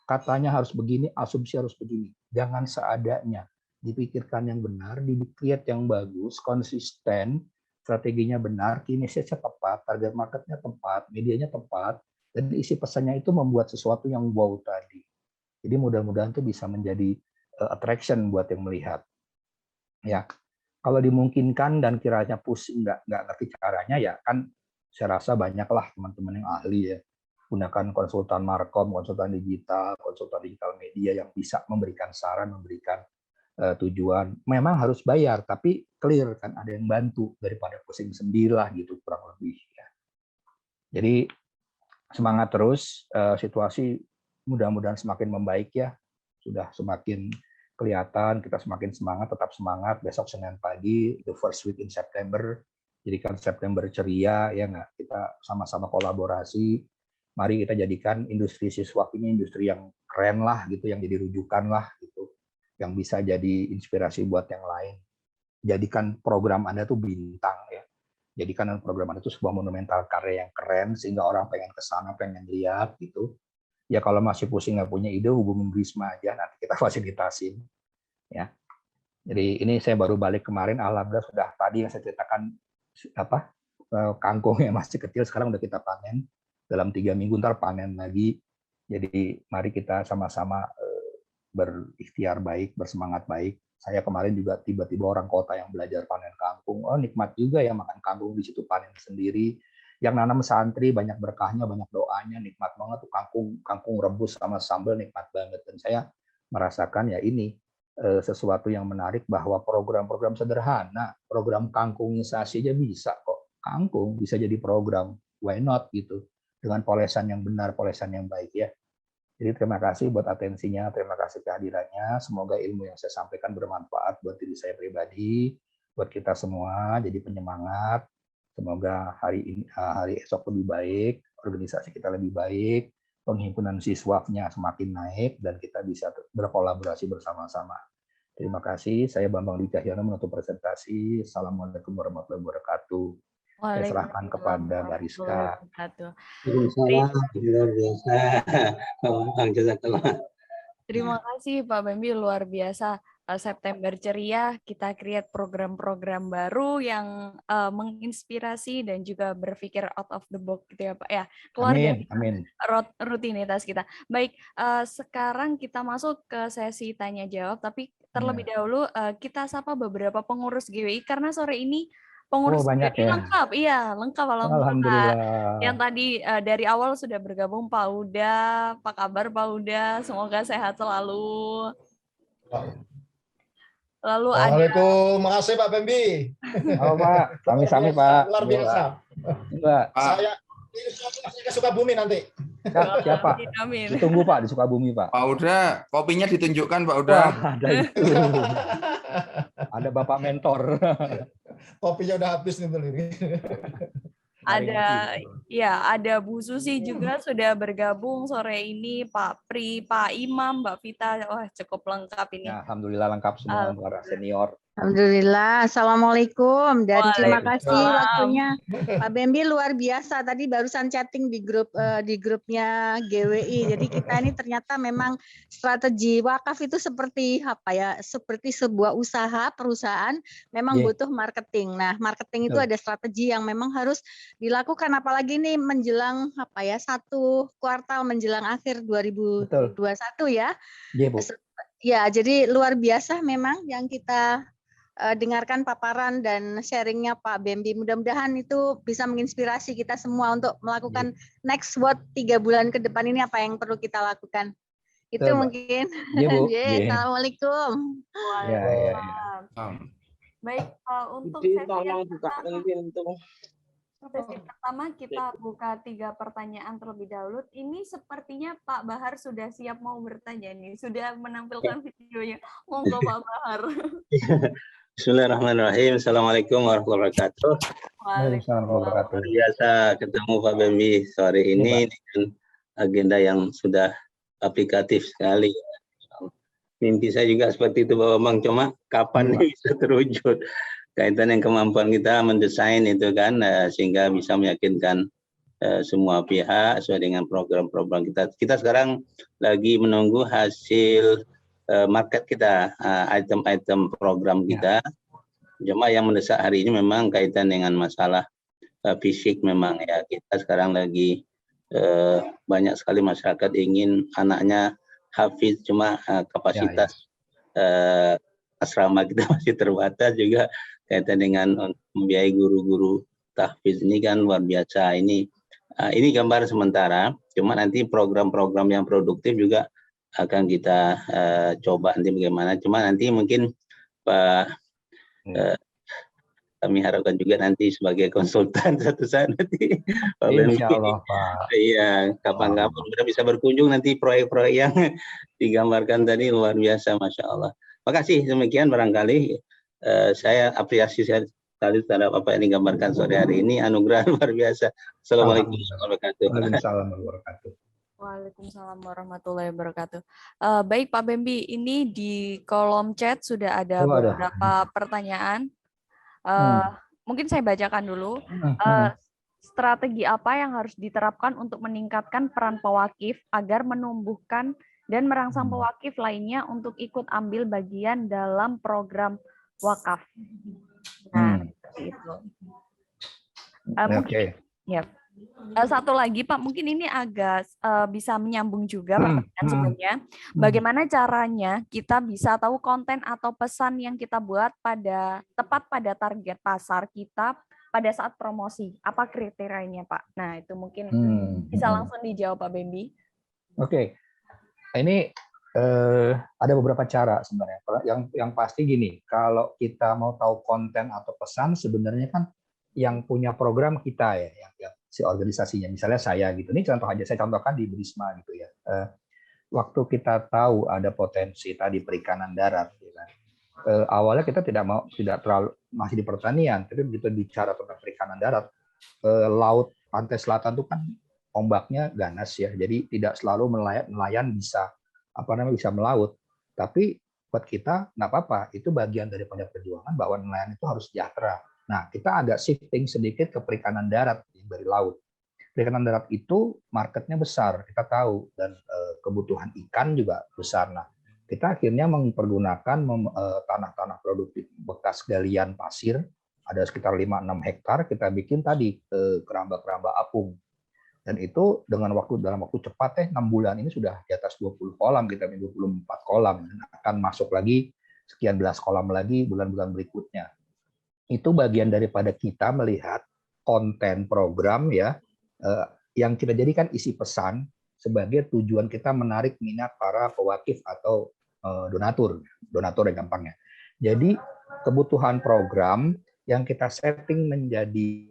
katanya harus begini, asumsi harus begini. Jangan seadanya. Dipikirkan yang benar, di-create yang bagus, konsisten, strateginya benar, key message-nya tepat, target market-nya tepat, medianya tepat, dan isi pesannya itu membuat sesuatu yang wow tadi. Jadi mudah-mudahan itu bisa menjadi attraction buat yang melihat. Ya, kalau dimungkinkan dan kiranya pusing nggak ngerti caranya, ya kan saya rasa banyaklah teman-teman yang ahli ya. Gunakan konsultan markom, konsultan digital media yang bisa memberikan saran, memberikan tujuan. Memang harus bayar, tapi clear kan ada yang bantu daripada pusing sendirilah gitu kurang lebih. Ya. Jadi semangat terus, situasi mudah-mudahan semakin membaik ya. Sudah semakin kelihatan, kita semakin semangat, tetap semangat. Besok Senin pagi, the first week in September, jadikan September ceria, ya nggak? Kita sama-sama kolaborasi. Mari kita jadikan industri Siswak ini industri yang keren lah, gitu, yang jadi rujukan lah, gitu, yang bisa jadi inspirasi buat yang lain. Jadikan program Anda tuh bintang ya. Jadikan program Anda itu sebuah monumental karya yang keren sehingga orang pengen kesana, pengen lihat gitu. Ya kalau masih pusing nggak punya ide, hubungin Risma aja, nanti kita fasilitasin. Ya. Jadi ini saya baru balik kemarin, alhamdulillah sudah tadi yang saya ceritakan kangkung yang masih kecil sekarang udah kita panen. Dalam 3 minggu ntar panen lagi. Jadi mari kita sama-sama berikhtiar baik, bersemangat baik. Saya kemarin juga tiba-tiba orang kota yang belajar panen kangkung. Oh, nikmat juga ya makan kangkung di situ, panen sendiri. Yang nanam santri banyak berkahnya, banyak doanya, nikmat banget tuh kangkung rebus sama sambal, nikmat banget. Dan saya merasakan ya ini sesuatu yang menarik bahwa program-program sederhana, program kangkungisasi aja bisa kok. Kangkung bisa jadi program, why not gitu. Dengan polesan yang benar, polesan yang baik ya. Jadi terima kasih buat atensinya, terima kasih kehadirannya. Semoga ilmu yang saya sampaikan bermanfaat buat diri saya pribadi, buat kita semua, jadi penyemangat. Semoga hari esok lebih baik, organisasi kita lebih baik, penghimpunan siswaknya semakin naik, dan kita bisa berkolaborasi bersama-sama. Terima kasih, saya Bambang Dwi Cahyono menutup presentasi. Assalamualaikum warahmatullahi wabarakatuh. Saya serahkan kepada Bariska. Luar biasa. Terima kasih Pak Bambi, luar biasa. September ceria, kita create program-program baru yang menginspirasi dan juga berpikir out of the box gitu ya Pak ya. Keluar dari rutinitas kita. Baik, sekarang kita masuk ke sesi tanya jawab, tapi terlebih dahulu kita sapa beberapa pengurus GWI karena sore ini pengurus GWI lengkap, iya lengkap alhamdulillah. Yang tadi dari awal sudah bergabung Pak Uda, apa kabar Pak Uda? Semoga sehat selalu. Lalu Assalamualaikum, makasih Pak Bambi. Halo Pak, sami-sami Pak. Luar biasa. Mbak. Saya ke Sukabumi nanti. Siapa? Ditunggu Pak di Sukabumi Pak. Pak Uda, kopinya ditunjukkan Pak Uda. Wah, ada itu. Ada Bapak mentor. Kopinya udah habis nih. Ada Bu Susi juga sudah bergabung sore ini, Pak Pri, Pak Imam, Mbak Vita. Wah, cukup lengkap ini. Ya, alhamdulillah lengkap semua para senior. Alhamdulillah, assalamualaikum dan terima kasih waktunya Pak Bambi, luar biasa tadi barusan chatting di grupnya GWI. Jadi kita ini ternyata memang strategi wakaf itu seperti apa ya? Seperti sebuah perusahaan memang butuh marketing. Nah, marketing itu ada strategi yang memang harus dilakukan apalagi nih menjelang satu kuartal menjelang akhir 2021 ya. Iya, Bu. Ya, jadi luar biasa memang yang kita dengarkan paparan dan sharingnya Pak Bambi. Mudah-mudahan itu bisa menginspirasi kita semua untuk melakukan next what 3 bulan ke depan ini apa yang perlu kita lakukan. Itu mungkin. Assalamualaikum. Waalaikumsalam. Baik, untuk tolong bukakan pintu. Sesi pertama kita buka 3 pertanyaan terlebih dahulu. Ini sepertinya Pak Bahar sudah siap mau bertanya nih, sudah menampilkan videonya. Monggo Pak Bahar. Bismillahirrahmanirrahim. Assalamualaikum warahmatullahi wabarakatuh. Waalaikumsalam warahmatullahi wabarakatuh. Luar biasa ketemu Pak Bembi sore ini dengan agenda yang sudah aplikatif sekali. Mimpi saya juga seperti itu Pak Bambang, cuma kapan bisa terwujud? Kaitan yang kemampuan kita mendesain itu kan, sehingga bisa meyakinkan semua pihak sesuai dengan program-program kita. Kita sekarang lagi menunggu hasil market kita, item-item program kita. Cuma yang mendesak hari ini memang kaitan dengan masalah fisik memang ya. Kita sekarang lagi banyak sekali masyarakat ingin anaknya hafiz, cuma kapasitas asrama kita masih terbatas juga kaitan dengan membiayai guru-guru tahfiz ini kan luar biasa. Ini gambar sementara, cuma nanti program-program yang produktif juga akan kita coba nanti bagaimana. Cuma nanti mungkin Pak kami harapkan juga nanti sebagai konsultan satu saat nanti Pak Insya Allah Pak. Iya, kapan-kapan kita bisa berkunjung nanti proyek-proyek yang digambarkan tadi luar biasa, Masya Allah. Makasih, demikian barangkali saya apresiasi sekali terhadap apa yang digambarkan sore hari ini, anugerah luar biasa. Assalamualaikum warahmatullahi wabarakatuh. Waalaikumsalam warahmatullahi wabarakatuh. Waalaikumsalam warahmatullahi wabarakatuh. Baik Pak Bembi, ini di kolom chat sudah ada beberapa pertanyaan. Mungkin saya bacakan dulu. Strategi apa yang harus diterapkan untuk meningkatkan peran pewakif agar menumbuhkan dan merangsang pewakif lainnya untuk ikut ambil bagian dalam program wakaf? Nah, itu. Mungkin, ya. Satu lagi Pak, mungkin ini agak bisa menyambung juga pertanyaan sebelumnya. Bagaimana caranya kita bisa tahu konten atau pesan yang kita buat tepat pada target pasar kita pada saat promosi? Apa kriterianya Pak? Nah itu mungkin bisa langsung dijawab Pak Bembi. Oke, ini ada beberapa cara sebenarnya. Yang pasti gini, kalau kita mau tahu konten atau pesan, sebenarnya kan yang punya program kita ya, yang si organisasinya. Misalnya saya gitu. Ini contoh aja, saya contohkan di Burisma gitu ya. Waktu kita tahu ada potensi tadi perikanan darat, ya kan? Awalnya kita tidak terlalu masih di pertanian, tapi begitu bicara tentang perikanan darat, laut pantai selatan itu kan ombaknya ganas ya, jadi tidak selalu nelayan bisa bisa melaut. Tapi buat kita nggak apa-apa, itu bagian daripada perjuangan bahwa nelayan itu harus sejahtera. Nah, kita agak shifting sedikit ke perikanan darat dari laut. Perikanan darat itu marketnya besar, kita tahu, dan kebutuhan ikan juga besar. Nah, kita akhirnya mempergunakan tanah-tanah produktif bekas galian pasir, ada sekitar 5-6 hektar, kita bikin tadi keramba-keramba apung. Dan itu dalam waktu cepat 6 bulan ini sudah di atas 20 kolam, kita 24 kolam, dan akan masuk lagi sekian belas kolam lagi bulan-bulan berikutnya. Itu bagian daripada kita melihat konten program ya yang kita jadikan isi pesan sebagai tujuan kita menarik minat para pewakif atau donatur yang gampangnya. Jadi kebutuhan program yang kita setting menjadi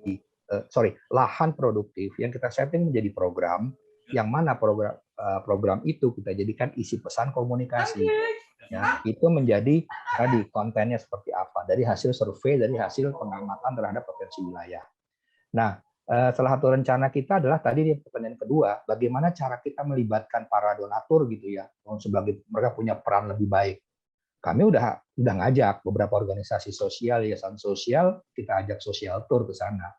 lahan produktif yang kita setting menjadi program, yang mana program itu kita jadikan isi pesan komunikasi. Ya, itu menjadi tadi kontennya seperti apa dari hasil survei, dari hasil pengamatan terhadap potensi wilayah. Nah, salah satu rencana kita adalah tadi di pertanyaan kedua, bagaimana cara kita melibatkan para donatur gitu ya, sebagai mereka punya peran lebih baik. Kami udah ngajak beberapa organisasi sosial, yayasan sosial, kita ajak sosial tour ke sana.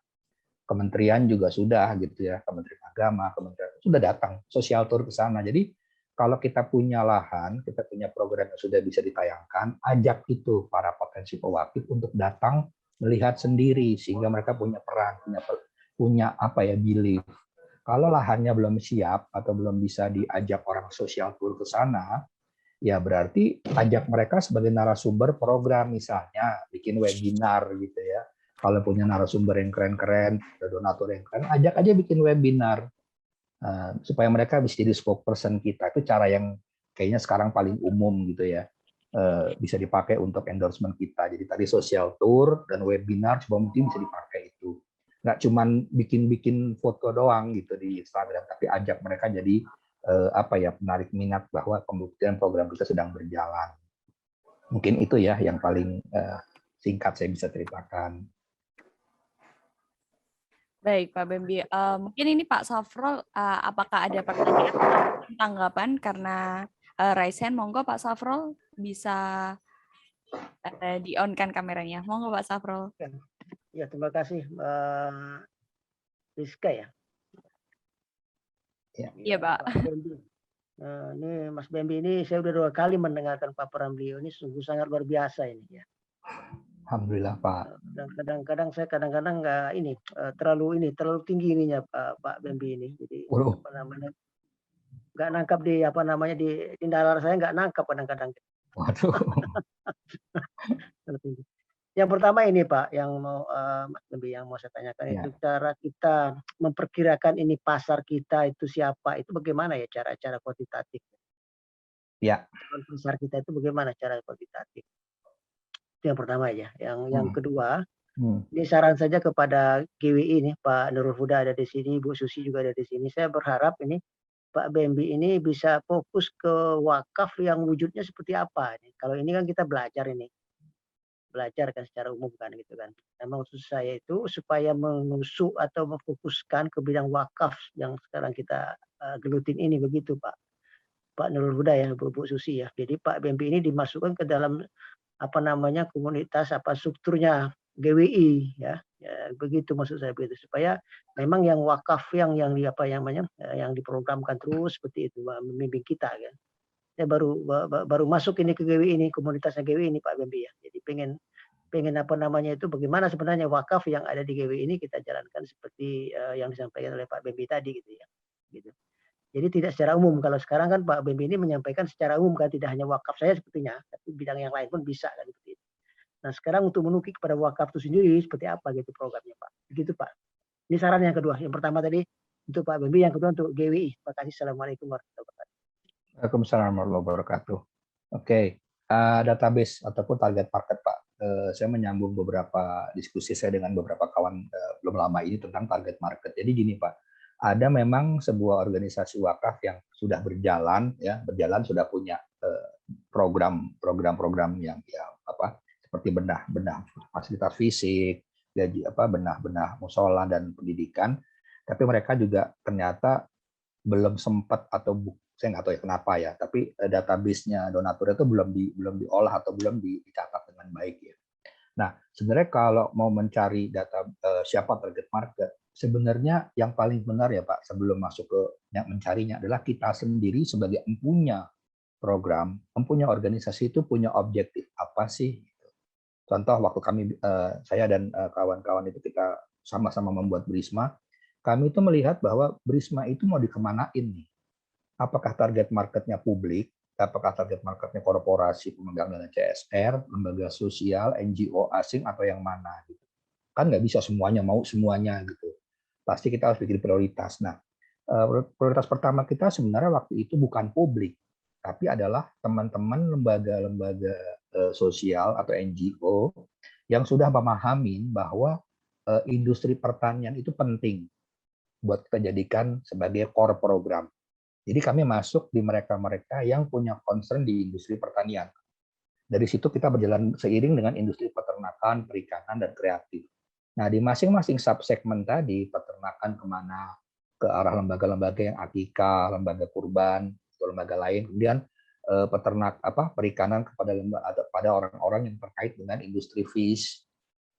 Kementerian juga sudah gitu ya, Kementerian Agama, Kementerian sudah datang sosial tour ke sana. Jadi kalau kita punya lahan, kita punya program yang sudah bisa ditayangkan, ajak itu para potensi pewakif untuk datang melihat sendiri sehingga mereka punya peran, punya belief. Kalau lahannya belum siap atau belum bisa diajak orang sosial tour ke sana, ya berarti ajak mereka sebagai narasumber program, misalnya bikin webinar gitu ya. Kalau punya narasumber yang keren-keren, ada donatur yang keren, ajak aja bikin webinar supaya mereka bisa jadi spokesperson kita. Itu cara yang kayaknya sekarang paling umum gitu ya, bisa dipakai untuk endorsement kita. Jadi tadi social tour dan webinar coba mungkin bisa dipakai itu. nggak cuman bikin foto doang gitu di Instagram, tapi ajak mereka jadi menarik minat bahwa pembuktian program kita sedang berjalan. Mungkin itu ya yang paling singkat saya bisa ceritakan. Baik, Pak Bembi. Mungkin ini Pak Safrol, apakah ada pertanyaan atau tanggapan? Karena raise hand, monggo Pak Safrol bisa di-on-kan kameranya. Monggo Pak Safrol. Ya, terima kasih Mbak Rizka ya. Iya, Pak. Bembi. Ini Mas Bembi ini saya udah 2 kali mendengarkan paparan beliau, ini sungguh sangat luar biasa ini ya. Alhamdulillah Pak. Kadang-kadang saya nggak ini terlalu tinggi ininya Pak Bembi ini. Jadi nggak nangkap di di nalar saya, nggak nangkap kadang-kadang. Waduh. Yang pertama ini Pak, yang mau Mas Bembi yang mau saya tanyakan itu cara kita memperkirakan ini pasar kita itu siapa, itu bagaimana ya cara kuantitatif? Ya. Pasar kita itu bagaimana cara kuantitatif? Itu yang pertama ya. Yang kedua, ini saran saja kepada GWI nih, Pak Nurul Huda ada di sini, Bu Susi juga ada di sini. Saya berharap ini Pak Bembi ini bisa fokus ke wakaf yang wujudnya seperti apa. Kalau ini kan kita belajar kan secara umum kan gitu kan. Memang maksud saya itu supaya menusuk atau memfokuskan ke bidang wakaf yang sekarang kita gelutin ini begitu Pak Nurul Huda ya, Bu Susi ya. Jadi Pak Bembi ini dimasukkan ke dalam komunitas strukturnya GWI ya. Begitu maksud saya begitu, supaya memang yang wakaf yang diprogramkan terus seperti itu membimbing kita kan. Saya baru masuk ini ke GWI ini, komunitasnya GWI ini Pak Bembi ya. Jadi pengen itu bagaimana sebenarnya wakaf yang ada di GWI ini kita jalankan seperti yang disampaikan oleh Pak Bembi tadi gitu ya. Gitu. Jadi tidak secara umum. Kalau sekarang kan Pak Bembi ini menyampaikan secara umum kan, tidak hanya wakaf saya sepertinya, tapi bidang yang lain pun bisa kan seperti itu. Nah sekarang untuk menukik kepada wakaf itu sendiri seperti apa gitu programnya Pak. Begitu Pak. Ini saran yang kedua. Yang pertama tadi untuk Pak Bembi, yang kedua untuk GWI. Terima kasih. Assalamualaikum warahmatullahi wabarakatuh. Waalaikumsalam warahmatullahi wabarakatuh. Oke, database ataupun target market Pak. Saya menyambung beberapa diskusi saya dengan beberapa kawan belum lama ini tentang target market. Jadi gini Pak, ada memang sebuah organisasi wakaf yang sudah berjalan sudah punya program-program yang seperti bedah fasilitas fisik, bedah musola dan pendidikan, tapi mereka juga ternyata belum sempat atau saya nggak tahu ya kenapa ya, tapi database-nya donatur itu belum diolah atau belum dicatat dengan baik ya. Nah, sebenarnya kalau mau mencari data siapa target market, sebenarnya yang paling benar ya Pak, sebelum masuk ke yang mencarinya adalah kita sendiri sebagai empunya program, empunya organisasi itu punya objektif apa sih? Contoh waktu kami saya dan kawan-kawan itu kita sama-sama membuat Brisma, kami itu melihat bahwa Brisma itu mau dikemanain nih. Apakah target marketnya publik, apakah target marketnya korporasi pemegang dana CSR, lembaga sosial, NGO asing, atau yang mana gitu. Kan nggak bisa semuanya mau semuanya gitu. Pasti kita harus bikin prioritas. Nah, prioritas pertama kita sebenarnya waktu itu bukan publik, tapi adalah teman-teman lembaga-lembaga sosial atau NGO yang sudah memahami bahwa industri pertanian itu penting buat kita jadikan sebagai core program. Jadi kami masuk di mereka-mereka yang punya concern di industri pertanian. Dari situ kita berjalan seiring dengan industri peternakan, perikanan, dan kreatif. Nah, di masing-masing subsegmen tadi, peternakan kemana, ke arah lembaga-lembaga yang akika, lembaga kurban, atau lembaga lain. Kemudian perikanan kepada orang-orang yang terkait dengan industri fish,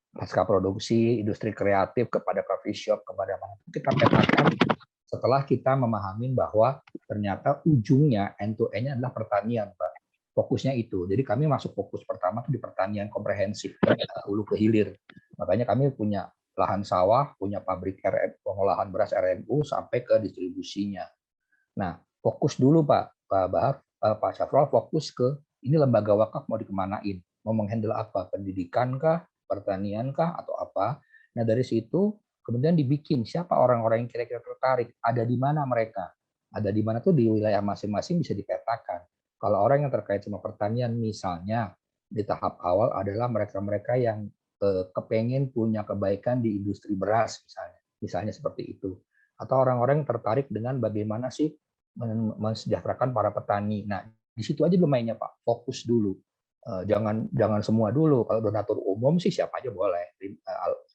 pasca produksi, industri kreatif, kepada coffee shop, kepada mana. Kita petakan setelah kita memahami bahwa ternyata ujungnya end-to-end-nya adalah pertanian, Pak. Fokusnya itu. Jadi kami masuk fokus pertama itu di pertanian komprehensif, hulu ke hilir. Makanya kami punya lahan sawah, punya pabrik pengolahan beras RNU sampai ke distribusinya. Nah, fokus dulu Pak Bahar, Pak Syafrol fokus ke ini lembaga wakaf mau dikemanain, mau menghandle apa, pendidikan kah, pertanian kah, atau apa. Nah dari situ kemudian dibikin siapa orang-orang yang kira-kira tertarik, ada di mana mereka, ada di mana tuh di wilayah masing-masing bisa dipetakan. Kalau orang yang terkait sama pertanian misalnya di tahap awal adalah mereka-mereka yang kepengen punya kebaikan di industri beras misalnya seperti itu, atau orang-orang yang tertarik dengan bagaimana sih mensejahterakan para petani. Nah, di situ aja dulu mainnya Pak, fokus dulu. Jangan semua dulu. Kalau donatur umum sih siapa aja boleh,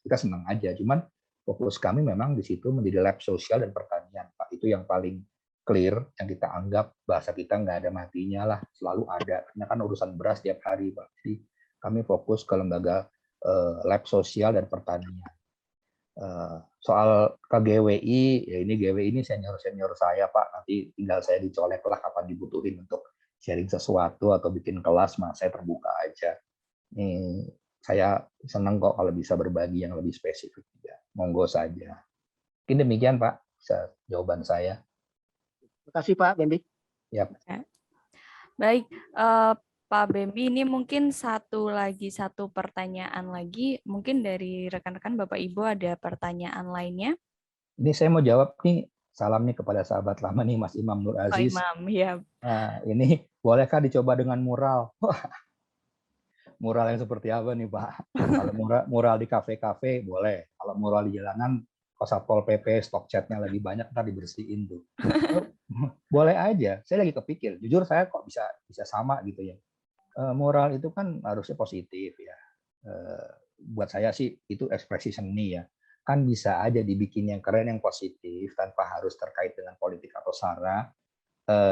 kita senang aja. Cuman fokus kami memang di situ menjadi lab sosial dan pertanian Pak. Itu yang paling clear, yang kita anggap bahasa kita nggak ada matinya lah, selalu ada. Karena kan urusan beras tiap hari Pak. Jadi kami fokus ke lembaga lab sosial dan pertanian. Soal ke GWI, ya ini GWI ini senior saya Pak, nanti tinggal saya dicolek lah kapan dibutuhin untuk sharing sesuatu atau bikin kelas, saya terbuka aja. Ini saya senang kok kalau bisa berbagi yang lebih spesifik juga. Monggo saja. Mungkin demikian Pak, jawaban saya. Terima kasih Pak Bembi. Yap. Baik, Pak Bembi, ini mungkin satu pertanyaan lagi, mungkin dari rekan-rekan Bapak Ibu ada pertanyaan lainnya? Ini saya mau jawab nih, salam nih kepada sahabat lama nih Mas Imam Nur Aziz. Imam, ya. Nah, ini bolehkah dicoba dengan mural? Mural yang seperti apa nih Pak? Kalau mural di kafe-kafe boleh, kalau mural di jalanan, kalau Satpol PP stok chatnya lagi banyak, ntar dibersihin tuh. Boleh aja, saya lagi kepikir, jujur saya kok bisa sama gitu ya. Moral itu kan harusnya positif ya. Buat saya sih itu ekspresi seni ya. Kan bisa aja dibikin yang keren, yang positif tanpa harus terkait dengan politik atau sara.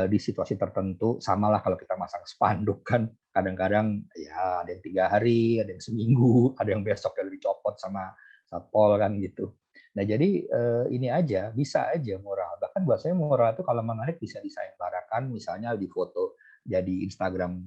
Di situasi tertentu, samalah kalau kita masang spanduk kan. Kadang-kadang ya ada yang 3 hari, ada yang seminggu, ada yang besoknya dicopot sama Satpol kan gitu. Nah jadi ini aja, bisa aja moral. Bahkan buat saya moral itu kalau menarik bisa disayembarakan, misalnya di foto jadi Instagram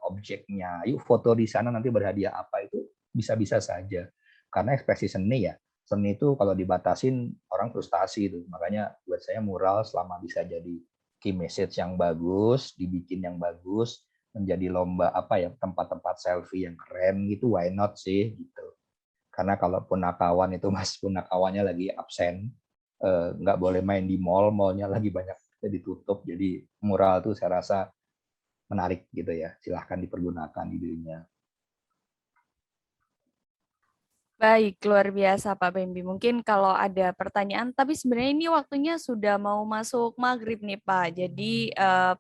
objeknya. Yuk foto di sana nanti berhadiah apa, itu bisa-bisa saja. Karena ekspresi seni ya. Seni itu kalau dibatasin orang frustasi itu. Makanya buat saya mural selama bisa jadi key message yang bagus, dibikin yang bagus, menjadi lomba tempat-tempat selfie yang keren gitu, why not sih gitu. Karena kalau punakawan itu punakawannya lagi absen, nggak boleh main di mall, mallnya lagi banyak ditutup, jadi mural itu saya rasa menarik gitu ya, silahkan dipergunakan idenya. Baik, luar biasa Pak Bembi. Mungkin kalau ada pertanyaan, tapi sebenarnya ini waktunya sudah mau masuk maghrib nih Pak. Jadi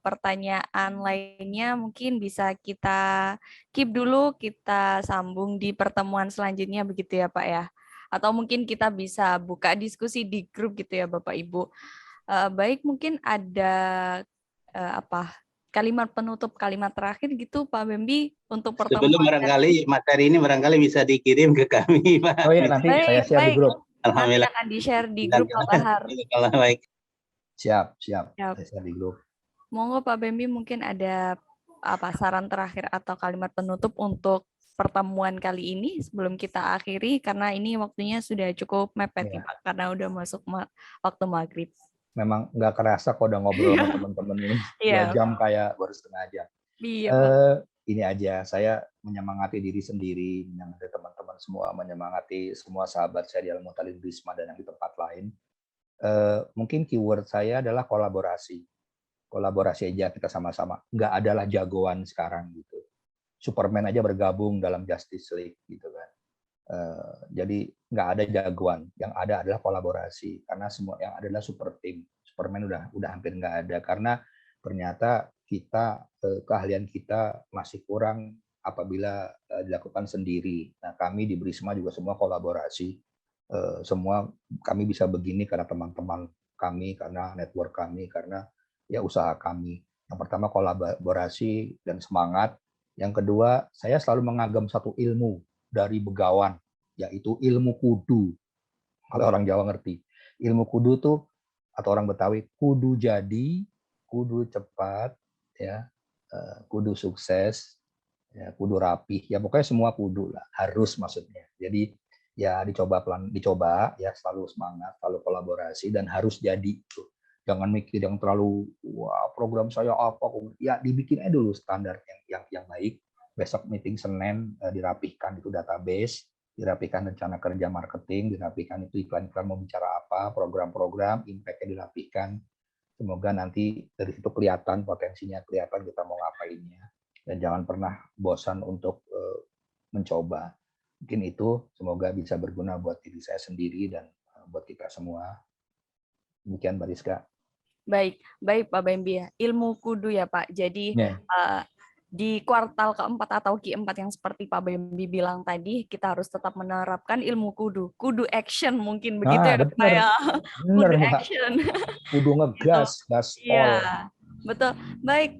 pertanyaan lainnya mungkin bisa kita keep dulu, kita sambung di pertemuan selanjutnya begitu ya Pak ya. Atau mungkin kita bisa buka diskusi di grup gitu ya Bapak Ibu. Baik, mungkin ada kalimat penutup, kalimat terakhir gitu Pak Bembi untuk pertemuan. Sebelum barangkali materi ini bisa dikirim ke kami Pak. Oh ya, nanti saya share di grup. Alhamdulillah. Nanti akan di-share di grup Pak Bahar. Baik. Siap. Saya share di grup. Monggo Pak Bembi, mungkin ada saran terakhir atau kalimat penutup untuk pertemuan kali ini sebelum kita akhiri, karena ini waktunya sudah cukup mepet nih Pak, karena udah masuk waktu maghrib. Memang nggak kerasa kok udah ngobrol sama teman-teman ini 2 jam kayak baru setengah jam. Ini aja, saya menyemangati diri sendiri, menyemangati teman-teman semua, menyemangati semua sahabat saya di Al-Mutalib Bisma dan yang di tempat lain. Mungkin keyword saya adalah kolaborasi. Kolaborasi aja kita sama-sama. Nggak adalah jagoan sekarang gitu. Superman aja bergabung dalam Justice League gitu kan. Jadi nggak ada jagoan, yang ada adalah kolaborasi, karena semua yang ada adalah super team. Superman udah hampir nggak ada, karena ternyata kita keahlian kita masih kurang apabila dilakukan sendiri. Nah kami di Brisma juga semua kolaborasi, semua kami bisa begini karena teman-teman kami, karena network kami, karena ya usaha kami. Yang pertama kolaborasi dan semangat. Yang kedua, saya selalu mengagam satu ilmu dari begawan, yaitu ilmu kudu. Kalau orang Jawa ngerti. Ilmu kudu tuh, atau orang Betawi, kudu jadi, kudu cepat, ya, kudu sukses, ya, kudu rapih. Ya pokoknya semua kudu lah, harus maksudnya. Jadi ya dicoba ya, selalu semangat, selalu kolaborasi, dan harus jadi. Jangan mikir yang terlalu, wah program saya apa, ya dibikin aja dulu standar yang baik. Besok meeting Senin dirapihkan itu database, dirapihkan rencana kerja marketing, dirapihkan itu iklan-iklan mau bicara apa, program-program, impact-nya dirapihkan. Semoga nanti dari situ kelihatan potensinya, kelihatan kita mau ngapainnya. Dan jangan pernah bosan untuk mencoba. Mungkin itu semoga bisa berguna buat diri saya sendiri dan buat kita semua. Demikian Mbak Rizka. Baik Pak Bembi ya. Ilmu kudu ya Pak. Jadi di kuartal keempat atau Q4 yang seperti Pak Bembi bilang tadi, kita harus tetap menerapkan ilmu kudu action mungkin begitu ya Pak ya. Kudu action. Kudu ngegas, gaspol. Iya, betul. Baik,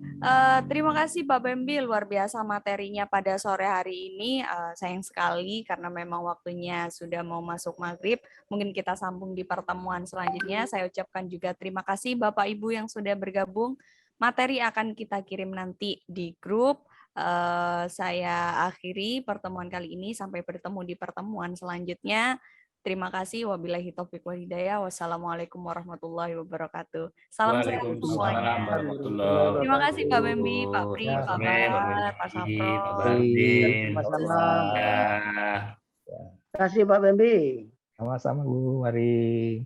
terima kasih Pak Bembi, luar biasa materinya pada sore hari ini. Sayang sekali karena memang waktunya sudah mau masuk maghrib. Mungkin kita sambung di pertemuan selanjutnya. Saya ucapkan juga terima kasih Bapak Ibu yang sudah bergabung. Materi akan kita kirim nanti di grup. Saya akhiri pertemuan kali ini. Sampai bertemu di pertemuan selanjutnya. Terima kasih. Wabillahi taufiq wal hidayah. Wassalamualaikum warahmatullahi wabarakatuh. Salam sehat semuanya. Terima kasih Pak Bembi, Pak Pri, Pak Barat, Pak Safro. Sama-sama. Terima kasih Pak Bembi. Sama-sama Bu, mari.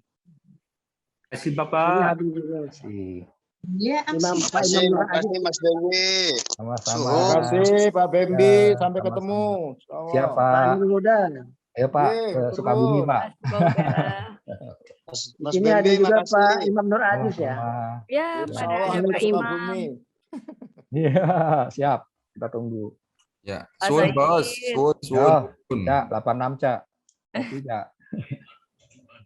Terima kasih Bapak. Terima kasih. Ya, terima kasih Mas Bembi. Sama-sama. Terima kasih Pak Bembi. Sampai ketemu. Siap Pak. Ayo Pak, ke Sukabumi Pak. Di sini ada juga Pak Imam Nur Adis ya. Ya, ada Pak Imam. Iya, siap. Kita tunggu. Ya, suun bos, suun. Ya, 86 Cak. Kopi Cak.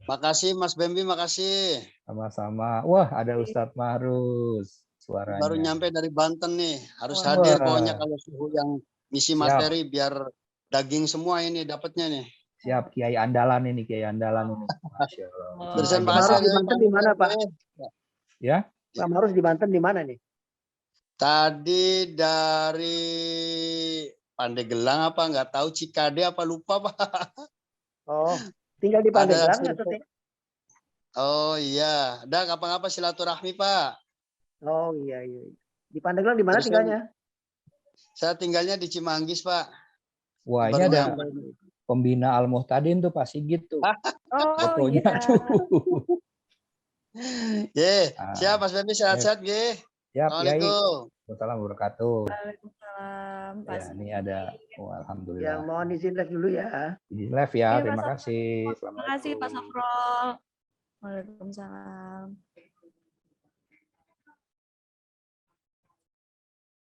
Makasih Mas Bembi, makasih. Sama-sama. Wah, ada Ustadz Mahrus suaranya. Baru nyampe dari Banten nih, harus hadir pokoknya kalau suhu yang ngisi materi biar daging semua ini dapatnya nih. Siap, Kiai andalan ini, Kiai andalan ini. Masya Allah. Bersen bahasa di Banten di mana Pak? Ya? Pak Mahrus di Banten di mana nih? Tadi dari Pandeglang apa nggak tahu, Cikade apa lupa Pak. Oh, tinggal di Pandeglang atau Oh iya, ada ngapa-ngapa silaturahmi Pak. Oh iya. Di Pandeglang di mana tinggalnya? Saya tinggalnya di Cimanggis Pak. Wah, ini ada pembina Al Muhtadin tuh Pak Sigit tuh. Fotonya tuh. Siap Mas Bembi, sehat-sehat Ge. Siap, Assalamualaikum. Assalamualaikum wabarakatuh. Waalaikumsalam. Ya, ini ada, alhamdulillah. Yang mohon izin live dulu ya. Izin live ya, terima kasih. Terima kasih Pak Safrol. Waalaikumsalam.